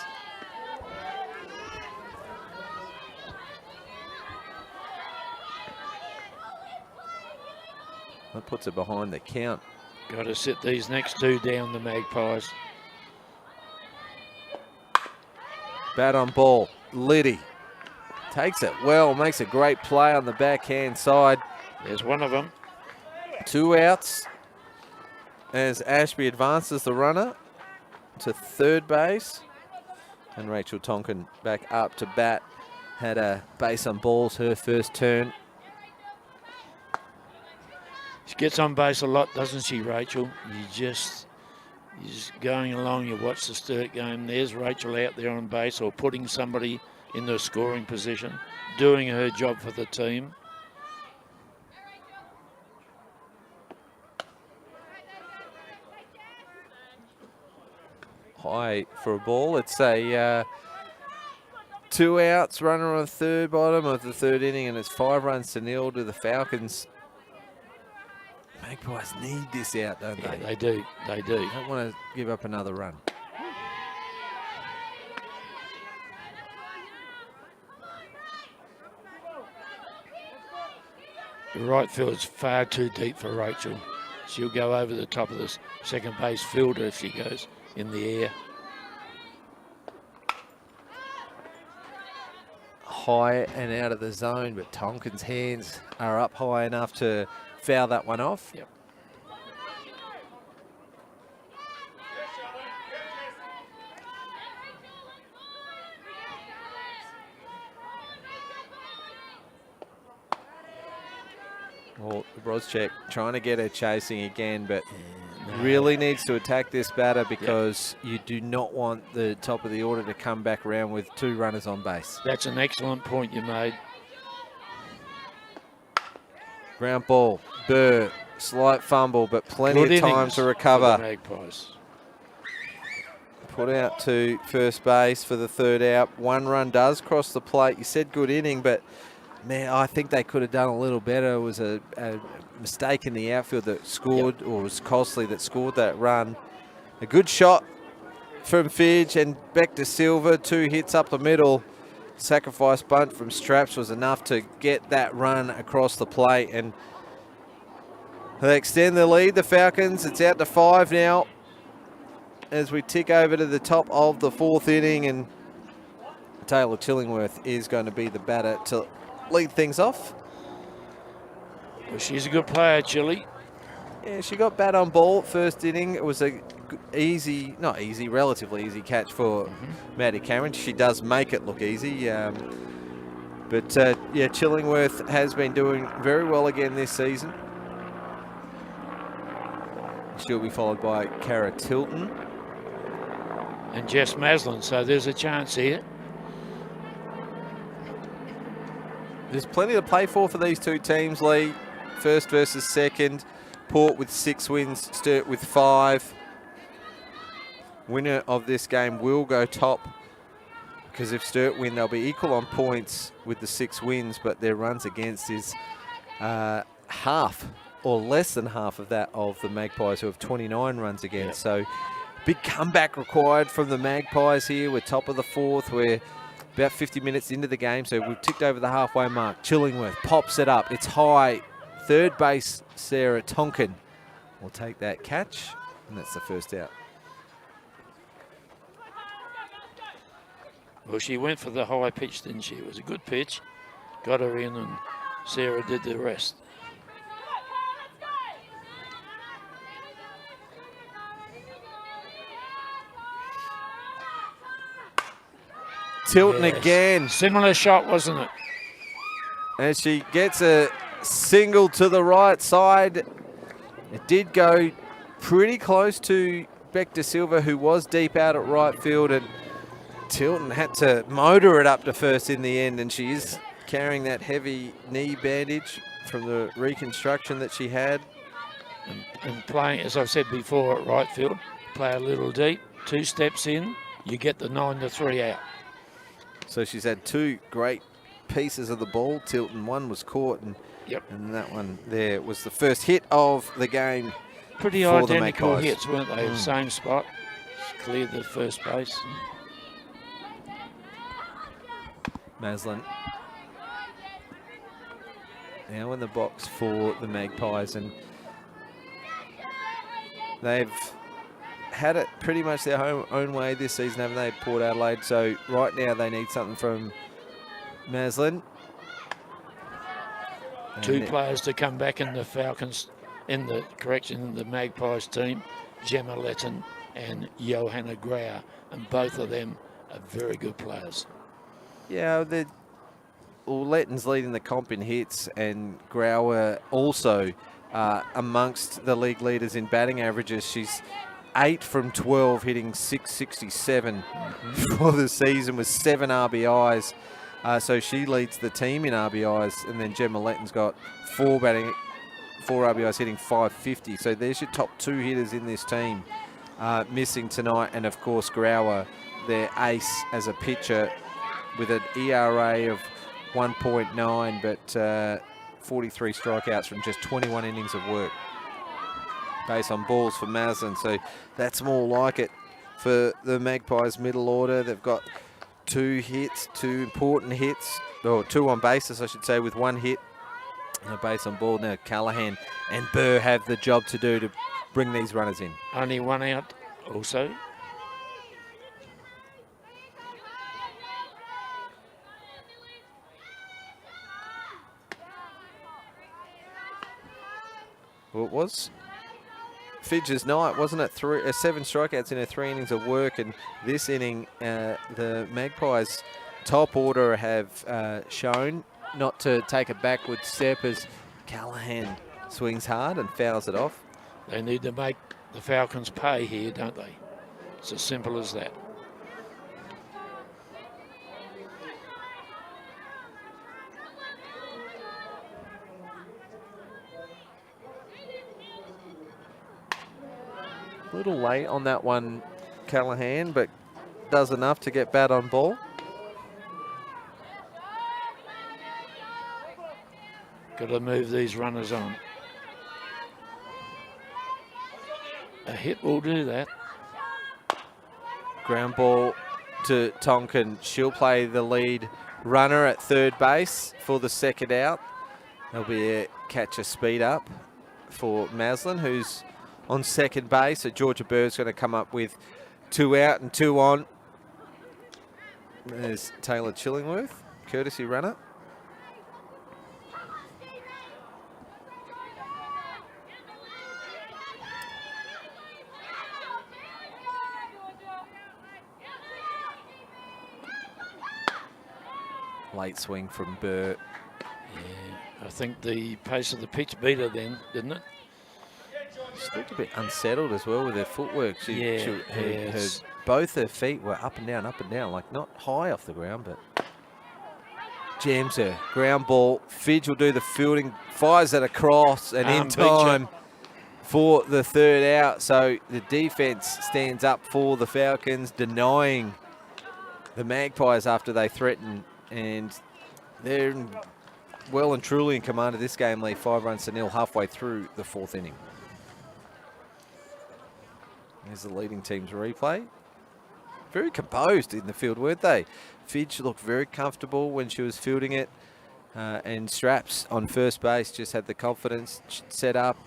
That puts it behind the count. Got to sit these next two down, the Magpies. Bat on ball. Liddy takes it well, makes a great play on the backhand side. There's one of them. 2 outs as Ashby advances the runner to third base. And Rachel Tonkin back up to bat. Had a base on balls her first turn. She gets on base a lot, doesn't she, Rachel? You're just going along, you watch the Sturt game. There's Rachel out there on base or putting somebody in the scoring position, doing her job for the team. High for a ball. It's a 2 outs, runner on third, bottom of the third inning, and it's 5 runs to nil to the Falcons. Magpies need this out, don't they? They do. They do. Don't want to give up another run. The right field's far too deep for Rachel. She'll go over the top of the second base fielder if she goes in the air. High and out of the zone, but Tonkin's hands are up high enough to foul that one off. Yep. Well, Roscheck trying to get her chasing again, but really needs to attack this batter because you do not want the top of the order to come back around with 2 runners on base. That's an excellent point you made. Ground ball, Burr, slight fumble, but plenty Good of time innings to for recover. the Magpies. Put out to first base for the 3rd out. 1 run does cross the plate. You said good inning, but man, I think they could have done a little better. It was a mistake in the outfield that scored, or it was Cosley that scored that run. A good shot from Fidge and Bector Silva. 2 hits up the middle. Sacrifice bunt from Straps was enough to get that run across the plate, and they extend the lead, the Falcons. It's out to 5 now as we tick over to the top of the 4th inning, and Taylor Chillingworth is going to be the batter to lead things off. Well, she's a good player, Chilly. Yeah, she got bat on ball first inning. It was a easy, not easy, relatively easy catch for Maddie Cameron. She does make it look easy. But yeah, Chillingworth has been doing very well again this season. She'll be followed by Cara Tilton. And Jess Maslin, so there's a chance here. There's plenty to play for these two teams, Lee. First versus second. Port with 6 wins, Sturt with 5. Winner of this game will go top, because if Sturt win, they'll be equal on points with the 6 wins, but their runs against is half or less than half of that of the Magpies, who have 29 runs against. So big comeback required from the Magpies here. We're top of the 4th. We're about 50 minutes into the game, so we've ticked over the halfway mark. Chillingworth pops it up. It's high. Third base, Sarah Tonkin will take that catch, and that's the first out. Well, she went for the high pitch, didn't she? It was a good pitch. Got her in, and Sarah did the rest. Tilton again. Similar shot, wasn't it? And she gets a single to the right side. It did go pretty close to Beck De Silva, who was deep out at right field, and Tilton had to motor it up to first in the end, and she is carrying that heavy knee bandage from the reconstruction that she had. And playing, as I've said before, at right field, play a little deep, 2 steps in, you get the 9-3 out. So she's had 2 great pieces of the ball. Tilton, one was caught, and that one there was the first hit of the game. Pretty identical hits, weren't they? Same spot. Cleared the first base. Maslin now in the box for the Magpies, and they've had it pretty much their own way this season, haven't they, Port Adelaide? So right now they need something from Maslin. 2 players to come back in the Falcons, in the Magpies team, Gemma Letton and Johanna Grauer, and both of them are very good players. Yeah, Letton's leading the comp in hits, and Grauer also amongst the league leaders in batting averages. She's 8 from 12, hitting .667 for the season with 7 RBIs. So she leads the team in RBIs, and then Gemma Letton's got 4 RBIs, hitting .550. So there's your top 2 hitters in this team missing tonight, and of course Grauer, their ace as a pitcher, with an ERA of 1.9, but 43 strikeouts from just 21 innings of work. Base on balls for Maslin, so that's more like it for the Magpies middle order. They've got 2 hits, 2 important hits, or 2 on bases, I should say, with 1 hit and a base on ball. Now Callahan and Burr have the job to do to bring these runners in. Only 1 out also. Well, it was Fidge's night, wasn't it? 7 strikeouts in her 3 innings of work, and this inning, the Magpies' top order have shown not to take a backward step as Callahan swings hard and fouls it off. They need to make the Falcons pay here, don't they? It's as simple as that. A little late on that one, Callahan, but does enough to get bat on ball. Got to move these runners on. A hit will do that. Ground ball to Tonkin. She'll play the lead runner at third base for the second out. There'll be a catch a speed up for Maslin, who's on second base. So Georgia Bird's going to come up with 2 out and 2 on. There's Taylor Chillingworth, courtesy runner. Late swing from Burr. Yeah, I think the pace of the pitch beat her then, didn't it? She looked a bit unsettled as well with her footwork. Both her feet were up and down, like not high off the ground, but jams her. Ground ball. Fidge will do the fielding, fires it across, and in time for the third out. So the defence stands up for the Falcons, denying the Magpies after they threaten, and they're well and truly in command of this game, Lee. 5-0 halfway through the fourth inning. There's the leading team's replay. Very composed in the field, weren't they? Fidge looked very comfortable when she was fielding it, and Straps on first base just had the confidence, set up,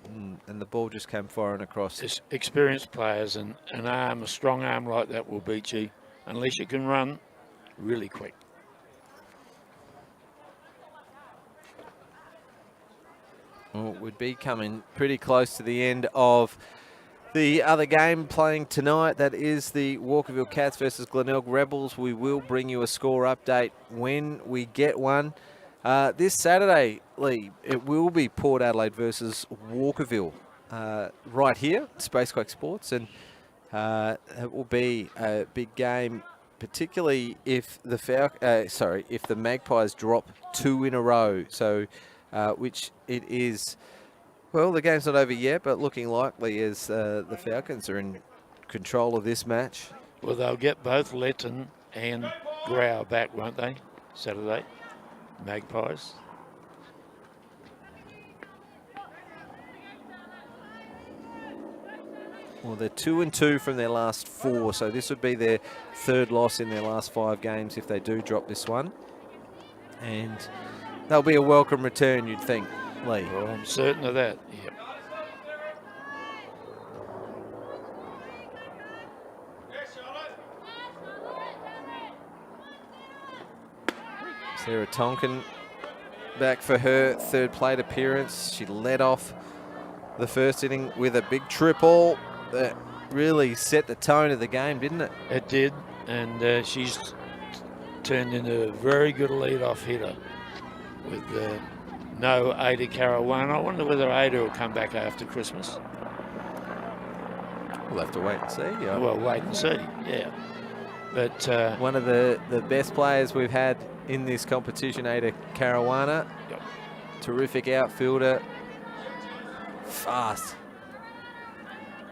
and the ball just came firing across. It's experienced players, and a strong arm like that will beat you unless you can run really quick. Well, we'd be coming pretty close to the end of the other game playing tonight. That is the Walkerville Cats versus Glenelg Rebels. We will bring you a score update when we get one. This Saturday, Lee, it will be Port Adelaide versus Walkerville right here, Spacequake Sports, and it will be a big game, particularly if the Magpies drop 2 in a row. So, which it is. Well, the game's not over yet, but looking likely as the Falcons are in control of this match. Well, they'll get both Letton and Grau back, won't they, Saturday? Magpies. Well, they're 2-2 from their last 4, so this would be their 3rd loss in their last 5 games if they do drop this one. And that'll be a welcome return, you'd think, Lee. Well, I'm certain of that, yep. Sarah Tonkin back for her 3rd plate appearance. She led off the first inning with a big triple that really set the tone of the game, didn't it? It did, and she's turned into a very good lead-off hitter with no Ada Caruana. I wonder whether Ada will come back after Christmas. We'll have to wait and see. Yeah. Well, wait and see, yeah. But one of the best players we've had in this competition, Ada Caruana. Yep. Terrific outfielder. Fast.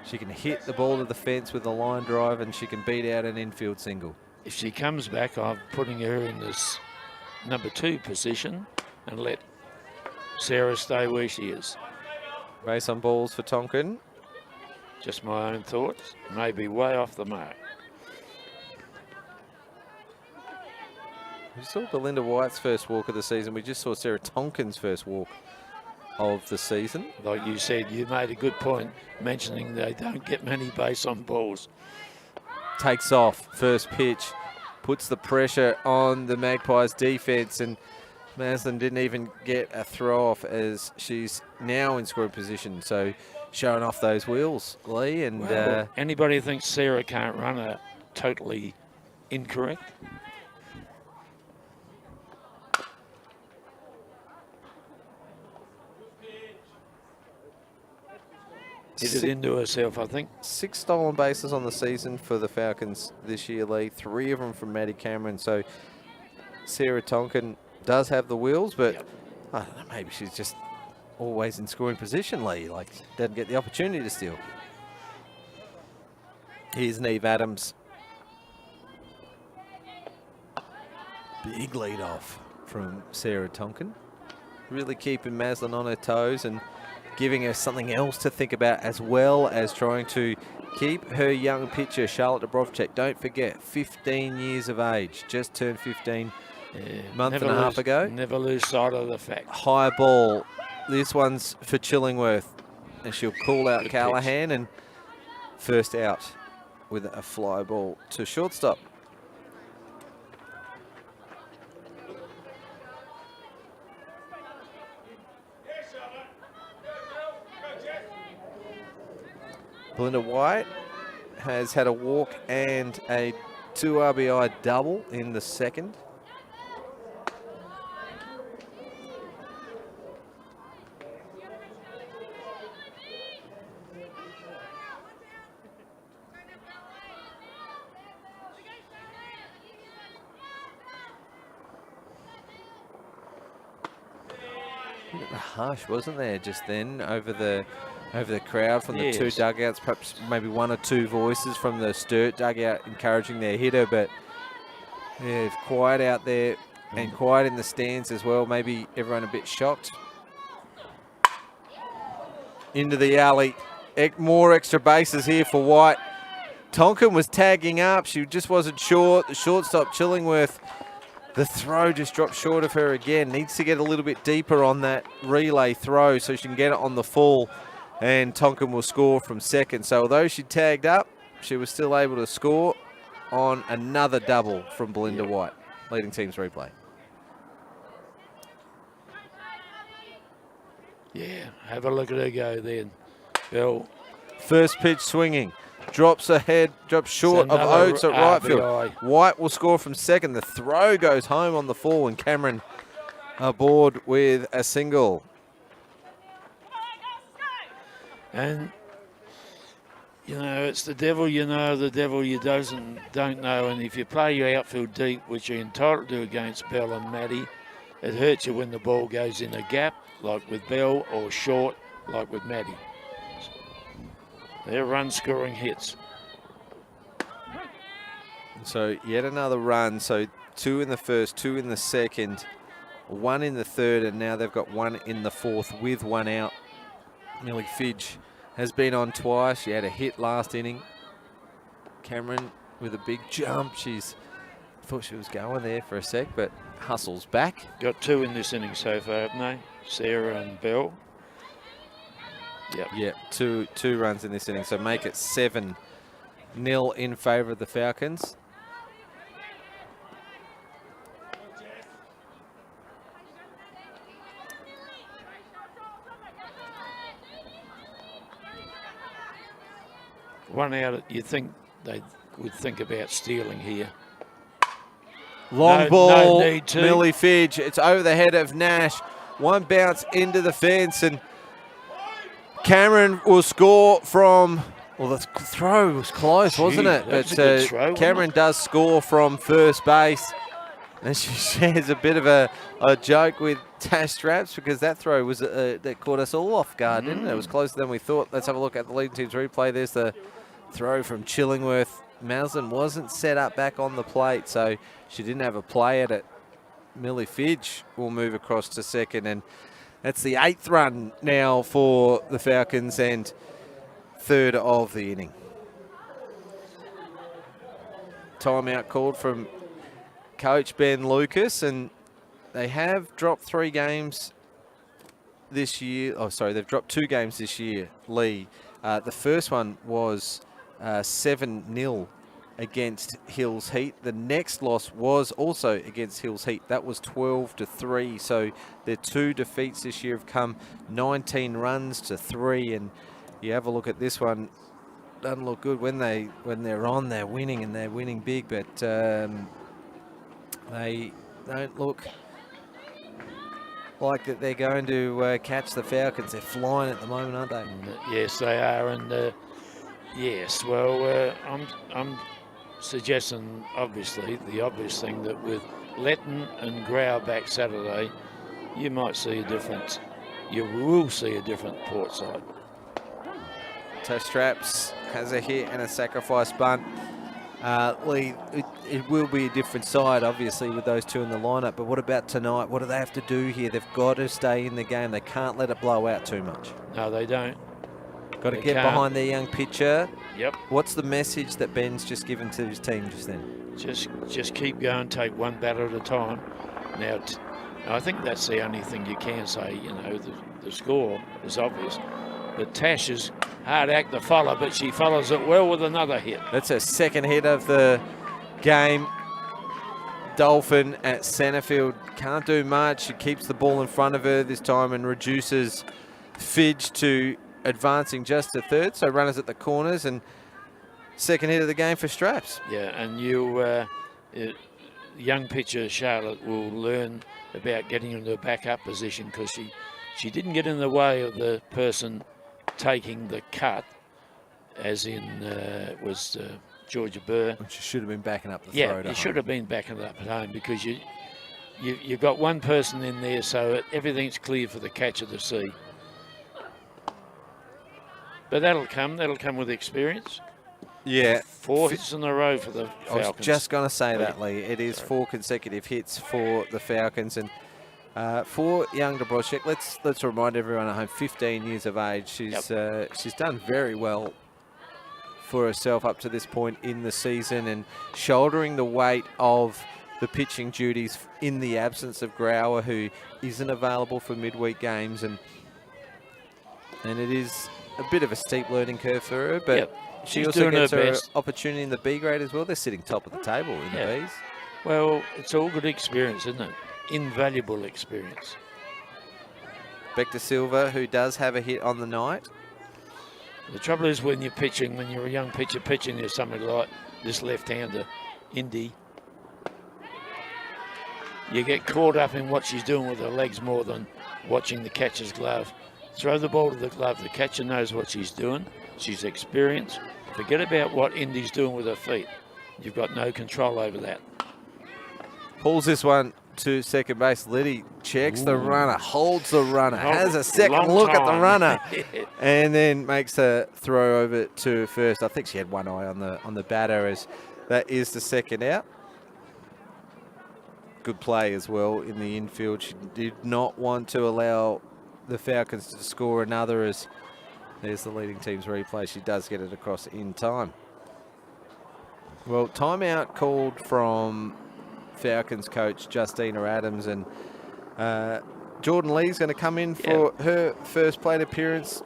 She can hit the ball to the fence with a line drive, and she can beat out an infield single. If she comes back, I'm putting her in this number 2 position and let Sarah stay where she is. Base on balls for Tonkin. Just my own thoughts. Maybe way off the mark. We saw Belinda White's first walk of the season. We just saw Sarah Tonkin's first walk of the season. Like you said, you made a good point mentioning they don't get many base on balls. Takes off, first pitch, puts the pressure on the Magpies defence, and Maslin didn't even get a throw off as she's now in scoring position. So showing off those wheels, Lee. And well, anybody who thinks Sarah can't run are totally incorrect. Hit it into herself, I think. 6 stolen bases on the season for the Falcons this year, Lee. 3 of them from Maddie Cameron. So Sarah Tonkin does have the wheels, but yep. I don't know, maybe she's just always in scoring position, Lee. Like, doesn't get the opportunity to steal. Here's Neve Adams. Big lead off from Sarah Tonkin. Really keeping Maslin on her toes and giving her something else to think about, as well as trying to keep her young pitcher, Charlotte Dubrovcek. Don't forget, 15 years of age, just turned 15 month and a half ago. Never lose sight of the fact. High ball. This one's for Chillingworth, and she'll call out Callahan, and first out with a fly ball to shortstop. Belinda White has had a walk and a 2 RBI double in the second. Hush, wasn't there, just then over the crowd from the two dugouts? Perhaps maybe one or two voices from the Sturt dugout encouraging their hitter, but yeah, it's quiet out there and quiet in the stands as well. Maybe everyone a bit shocked. Into the alley. More extra bases here for White. Tonkin was tagging up. She just wasn't sure. The shortstop, Chillingworth, the throw just dropped short of her again. Needs to get a little bit deeper on that relay throw so she can get it on the full. And Tonkin will score from second. So although she tagged up, she was still able to score on another double from Belinda White, leading team's replay. Yeah, have a look at her go then, Bill. First pitch swinging. Drops ahead, drops short of Oates at right field. White will score from second. The throw goes home on the full, and Cameron aboard with a single. And, you know, it's the devil you know, the devil you don't know. And if you play your outfield deep, which you're entitled to against Bell and Maddie, it hurts you when the ball goes in a gap, like with Bell, or short, like with Maddie. They're run-scoring hits. So yet another run. So 2 in the first, 2 in the second, 1 in the third, and now they've got 1 in the fourth with 1 out. Millie Fidge has been on twice. She had a hit last inning. Cameron with a big jump. She's thought she was going there for a sec, but hustles back. Got 2 in this inning so far, haven't they? Sarah and Bell. Yep. Yeah, two runs in this inning, so make it 7-0 in favour of the Falcons. One out, you think they would think about stealing here. Long ball, no need to. Millie Fidge. It's over the head of Nash. One bounce into the fence, and Cameron will score from, well, the throw was close, wasn't it? But throw, Cameron does score from first base. And she shares a bit of a joke with Tash Straps, because that throw was that caught us all off guard, didn't it? It was closer than we thought. Let's have a look at the leading team's replay. There's the throw from Chillingworth. Maslin wasn't set up back on the plate, so she didn't have a play at it. Millie Fidge will move across to second, and that's the 8th run now for the Falcons and 3rd of the inning. Timeout called from Coach Ben Lucas, and they have dropped 3 games this year. Oh, sorry, they've dropped 2 games this year, Lee. The first one was 7-0 against Hills Heat. The next loss was also against Hills Heat. That was 12-3. So their 2 defeats this year have come 19 runs to 3. And you have a look at this one, doesn't look good when they're on. They're winning, and they're winning big, but they don't look like that they're going to catch the Falcons. They're flying at the moment, aren't they? Yes, they are. And yes, well, I'm suggesting, obviously, the obvious thing, that with Letton and Grau back Saturday, you might see a difference. You will see a different Port side. Tash Straps has a hit and a sacrifice bunt. Lee, it will be a different side, obviously, with those 2 in the lineup. But what about tonight? What do they have to do here? They've got to stay in the game. They can't let it blow out too much. No, they don't. Got to get behind their young pitcher. Yep. What's the message that Ben's just given to his team just then? Just keep going, take one batter at a time. Now, I think that's the only thing you can say. You know, the score is obvious. But Tash is hard act to follow, but she follows it well with another hit. That's her 2nd hit of the game. Dolphin at centre field can't do much. She keeps the ball in front of her this time and reduces Fidge to advancing just to 3rd. So runners at the corners, and 2nd hit of the game for Straps. Yeah, and young pitcher Charlotte will learn about getting into a backup position, because she didn't get in the way of the person taking the cut, as in was Georgia Burr. She should have been backing up the throw. Yeah, you should have been backing it up at home, because you've got one person in there, so everything's clear for the catcher to see. But that'll come with experience. Yeah. 4 hits in a row for the Falcons. I was just going to say that, Lee. It is 4 consecutive hits for the Falcons. And for young Dobrozchek, let's remind everyone at home, 15 years of age. She's done very well for herself up to this point in the season, and shouldering the weight of the pitching duties in the absence of Grauer, who isn't available for midweek games. And it is a bit of a steep learning curve for her, but she also gets her opportunity in the B grade as well. They're sitting top of the table in the Bs. Well, it's all good experience, isn't it? Invaluable experience. Bector Silva, who does have a hit on the night. The trouble is when you're pitching, when you're a young pitcher pitching, there's somebody like this left-hander, Indy. You get caught up in what she's doing with her legs more than watching the catcher's glove. Throw the ball to the glove. The catcher knows what she's doing. She's experienced. Forget about what Indy's doing with her feet. You've got no control over that. Pulls this one to second base. Liddy checks the runner, holds the runner, has a second look at the runner, and then makes a throw over to first. I think she had one eye on the batter, as that is the second out. Good play as well in the infield. She did not want to allow the Falcons to score another, as there's the leading team's replay. She does get it across in time. Well, timeout called from Falcons coach Justina Adams, and Jordan Lee's going to come in for her first plate appearance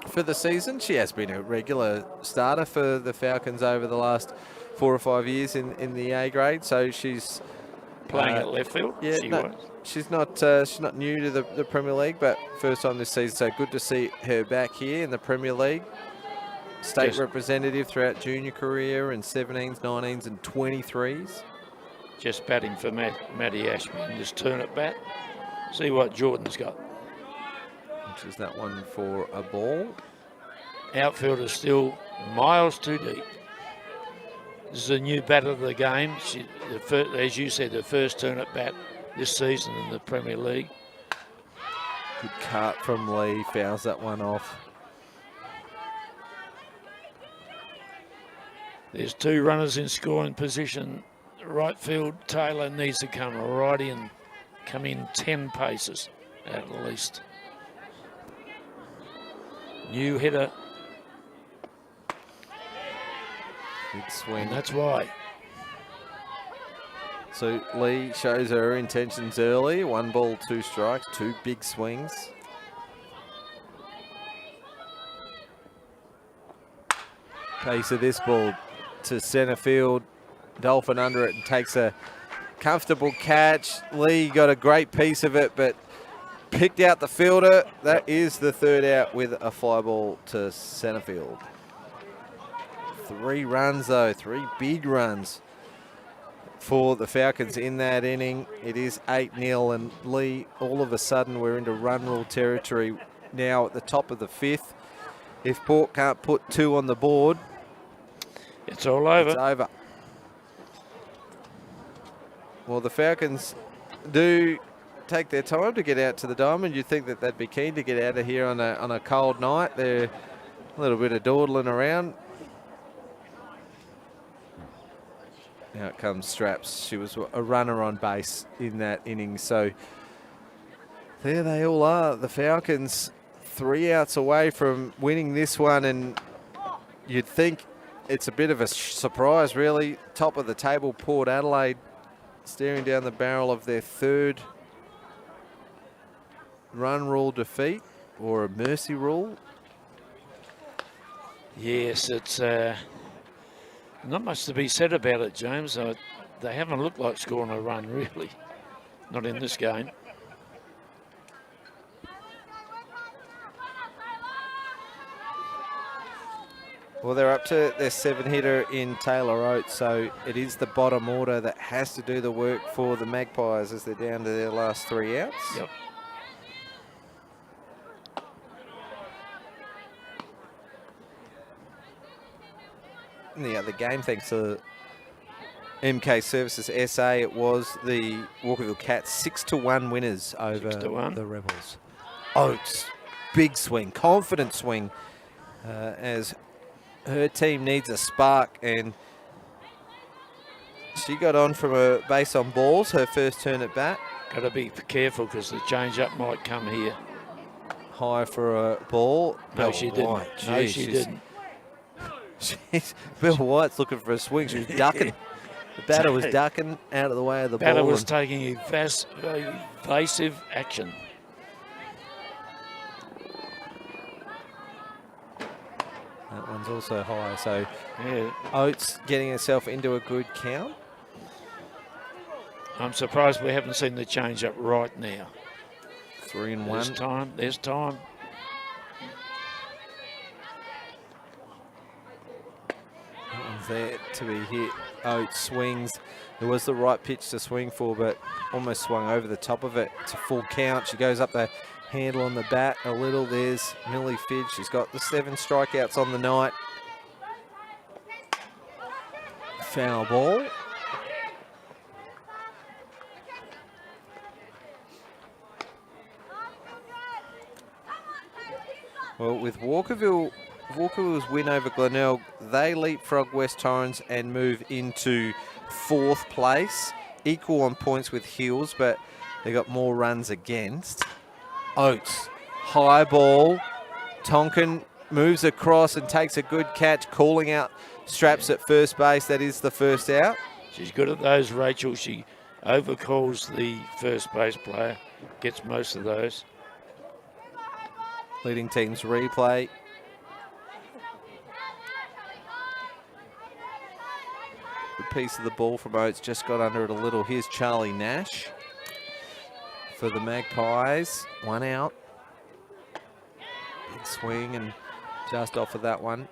for the season. She has been a regular starter for the Falcons over the last 4 or 5 years in the A grade, so she's playing at left field. She's not new to the Premier League, but first time this season, so good to see her back here in the Premier League. State representative throughout junior career in 17s, 19s and 23s. Just batting for Maddie Ashby in this turn-up bat. See what Jordan's got. Which is that one for a ball. Outfield is still miles too deep. This is a new batter of the game. As you said, the first turn-up bat this season in the Premier League. Good cut from Lee, fouls that one off. There's 2 runners in scoring position. Right field, Taylor needs to come right in, come in 10 paces at least. New hitter. Big swing. And that's why. So Lee shows her intentions early. 1 ball, 2 strikes, 2 big swings. Pace of this ball to centre field. Dolphin under it and takes a comfortable catch. Lee got a great piece of it, but picked out the fielder. That is the 3rd out with a fly ball to centre field. 3 runs though, 3 big runs for the Falcons in that inning. It is 8-0, and Lee, all of a sudden we're into run rule territory now at the top of the 5th. If Port can't put 2 on the board, it's all over. It's over. Well, the Falcons do take their time to get out to the diamond. You'd think that they'd be keen to get out of here on a cold night. They're a little bit of dawdling around. Out comes Straps. She was a runner on base in that inning. So there they all are. The Falcons 3 outs away from winning this one, and you'd think it's a bit of a surprise, really. Top of the table, Port Adelaide, staring down the barrel of their 3rd run rule defeat, or a mercy rule. Yes, it's not much to be said about it, James. They haven't looked like scoring a run, really. Not in this game. Well, they're up to their 7-hitter in Taylor Oates, so it is the bottom order that has to do the work for the Magpies as they're down to their last 3 outs. Yep. In the other game, thanks to MK Services SA, it was the Walkerville Cats 6-1 winners over 6-1. the Rebels. Oates, big swing, confident swing, as her team needs a spark, and she got on from a base on balls, her first turn at bat. Got to be careful because the change-up might come here. High for a ball. No, she didn't. White. No, Gee, she didn't. Bill White's looking for a swing. She was ducking. The batter was ducking out of the way of the ball. Batter was taking evasive action. That one's also high. So Yeah. Oates getting herself into a good count. I'm surprised we haven't seen the change-up right now. 3-1. There's time. There's time. That one's there to be hit. Oates swings. There was the right pitch to swing for, but almost swung over the top of it to full count. She goes up the handle on the bat a little. There's Millie Fidge. She's got the 7 strikeouts on the night. Foul ball. Well, with Walkerville's win over Glenelg, they leapfrog West Torrens and move into 4th place. Equal on points with Hills, but they got more runs against. Oates, high ball. Tonkin moves across and takes a good catch, calling out Straps at first base. That is the first out. She's good at those, Rachel. She overcalls the first base player, gets most of those. Leading teams replay. Good piece of the ball from Oates, just got under it a little. Here's Charlie Nash for the Magpies. 1 out. Big swing and just off of that one.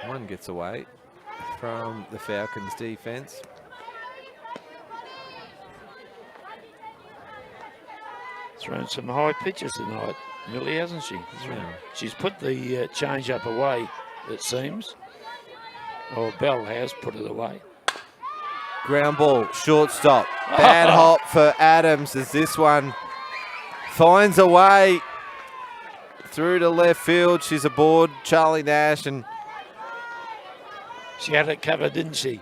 One gets away from the Falcons defense. Thrown some high pitches tonight, Millie, hasn't she? Yeah. She's put the change up away, it seems. Or Bell has put it away. Ground ball, shortstop. Bad hop for Adams as this one finds a way through to left field. She's aboard Charlie Nash, and she had it covered, didn't she?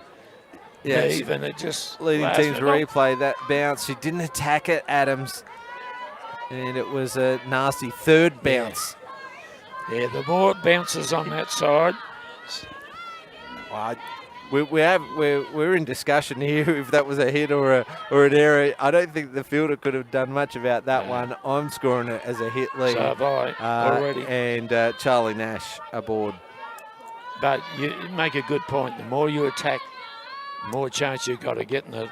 yeah, Even it just leading blasted teams off. replay that bounce. She didn't attack it, Adams, and it was a nasty third bounce. Yeah, the more it bounces on that side. We're in discussion here if that was a hit or an error. I don't think the fielder could have done much about that one. I'm scoring it as a hit lead. So have I already. And Charlie Nash aboard. But you make a good point. The more you attack, the more chance you've got of getting an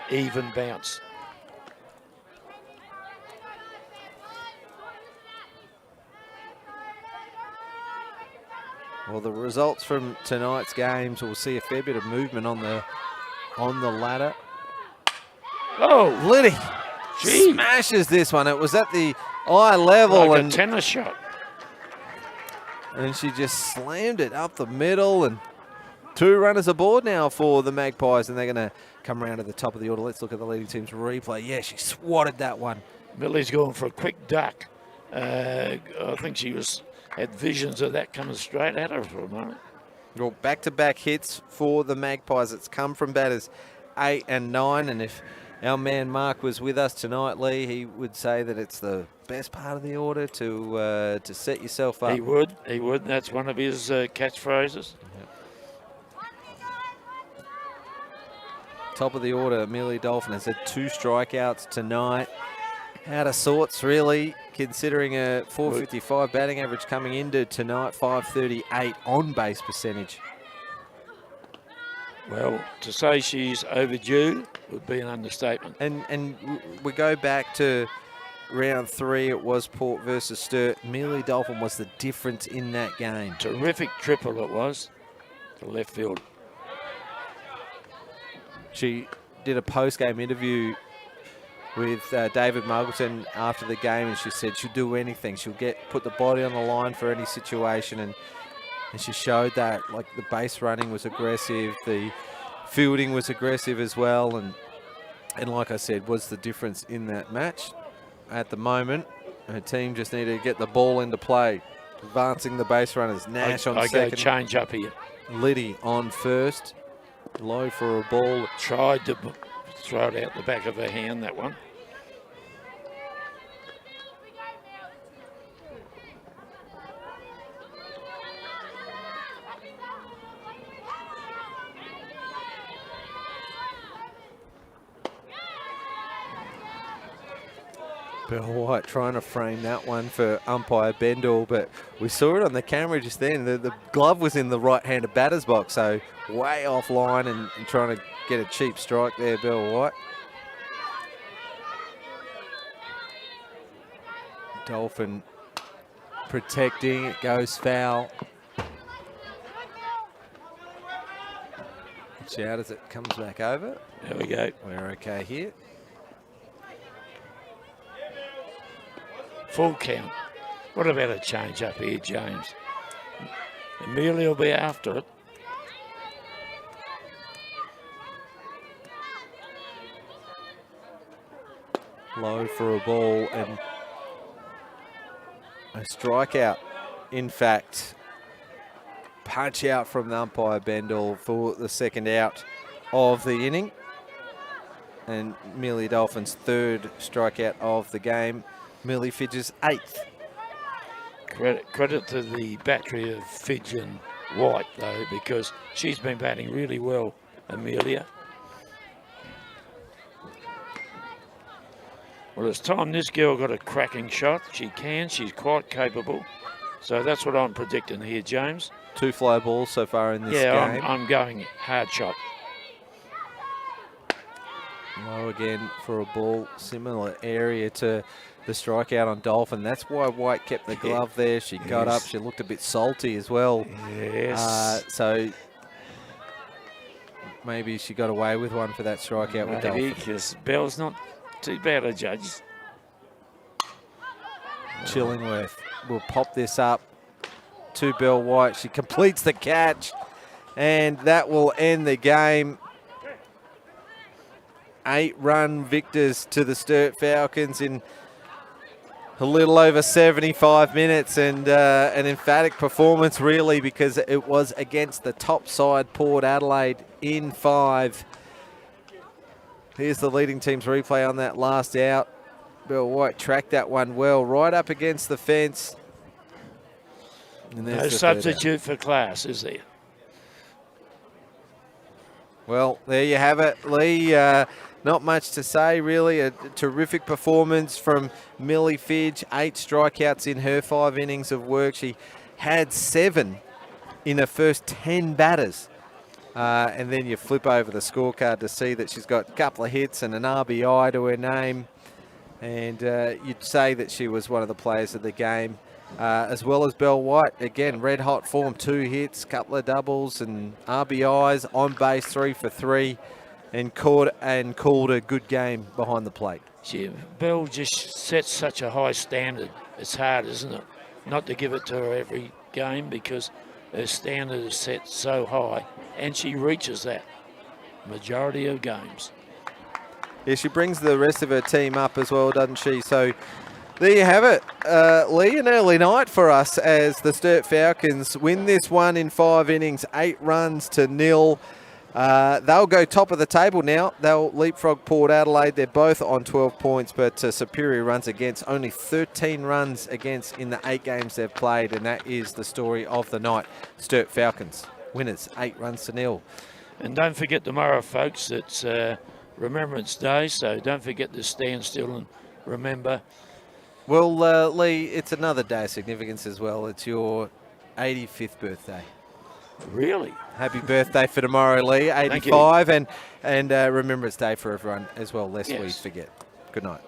even bounce. Well, the results from tonight's games, we'll see a fair bit of movement on the ladder. Oh, Liddy gee. smashes this one. It was at the eye level, like and a tennis shot. And she just slammed it up the middle, and 2 runners aboard now for the Magpies, and they're going to come around to the top of the order. Let's look at the leading team's replay. Yeah, she swatted that one. Millie's going for a quick duck. I think she had visions of that coming straight at her for a moment. Well, back-to-back hits for the Magpies. It's come from batters 8 and 9, and if our man Mark was with us tonight, Lee, he would say that it's the best part of the order to set yourself up. He would. That's one of his catchphrases. Top of the order, Amelia Dolphin has had 2 strikeouts tonight. Out of sorts, really, considering a 455 batting average coming into tonight, 538 on base percentage. Well, to say she's overdue would be an understatement. And we go back to round 3, it was Port versus Sturt. Amelia Dolphin was the difference in that game. Terrific triple it was to left field. She did a post-game interview with David Muggleton after the game, and she said she'll do anything. She'll put the body on the line for any situation, and she showed that. Like, the base running was aggressive, the fielding was aggressive as well, and like I said, was the difference in that match. At the moment, her team just needed to get the ball into play. Advancing the base runners. Nash on second. I go change up here. Liddy on first. Low for a ball. Tried to throw it out the back of her hand, that one. Bill White trying to frame that one for umpire Bendall, but we saw it on the camera just then. The glove was in the right-handed batter's box, so way offline and trying to get a cheap strike there, Bill White. Dolphin protecting, it goes foul. Watch out as it comes back over. There we go. We're okay here. Full count. What about a change up here, James? Amelia will be after it. Low for a ball and a strikeout. In fact, punch out from the umpire Bendall for the second out of the inning. And Amelia Dolphin's third strikeout of the game. Millie Fidge's eighth. Credit to the battery of Fidge and White, though, because she's been batting really well, Amelia. Well, it's time this girl got a cracking shot. She's quite capable. So that's what I'm predicting here, James. 2 fly balls so far in this game. Yeah, I'm going hard shot. Low again for a ball, similar area to the strikeout on Dolphin. That's why White kept the glove there. She got up. She looked a bit salty as well. Yes. So maybe she got away with one for that strikeout with Dolphin. Because Bell's not too bad a judge. Chillingworth will pop this up to Bell White. She completes the catch, and that will end the game. 8-run victors to the Sturt Falcons in a little over 75 minutes, and an emphatic performance really, because it was against the top side Port Adelaide in 5. Here's the leading team's replay on that last out. Bell White tracked that one well, right up against the fence. And no substitute for class, is there? Well, there you have it, Lee. Not much to say, really. A terrific performance from Millie Fidge. 8 strikeouts in her 5 innings of work. She had 7 in her first 10 batters. And then you flip over the scorecard to see that she's got a couple of hits and an RBI to her name. And you'd say that she was one of the players of the game. As well as Bell White. Again, red hot form, 2 hits, couple of doubles and RBIs, on base 3 for 3. And called a good game behind the plate. Bell just sets such a high standard. It's hard, isn't it, not to give it to her every game, because her standard is set so high, and she reaches that majority of games. Yeah, she brings the rest of her team up as well, doesn't she? So there you have it. Lee, an early night for us as the Sturt Falcons win this one in 5 innings, 8 runs to 0. They'll go top of the table now. They'll leapfrog Port Adelaide. They're both on 12 points, but superior runs against. Only 13 runs against in the 8 games they've played, and that is the story of the night. Sturt Falcons, winners, 8 runs to 0. And don't forget tomorrow, folks, it's Remembrance Day, so don't forget to stand still and remember. Well, Lee, it's another day of significance as well. It's your 85th birthday. Really? Happy birthday for tomorrow, Lee. 85, and Remembrance Day for everyone as well, lest we forget. Good night.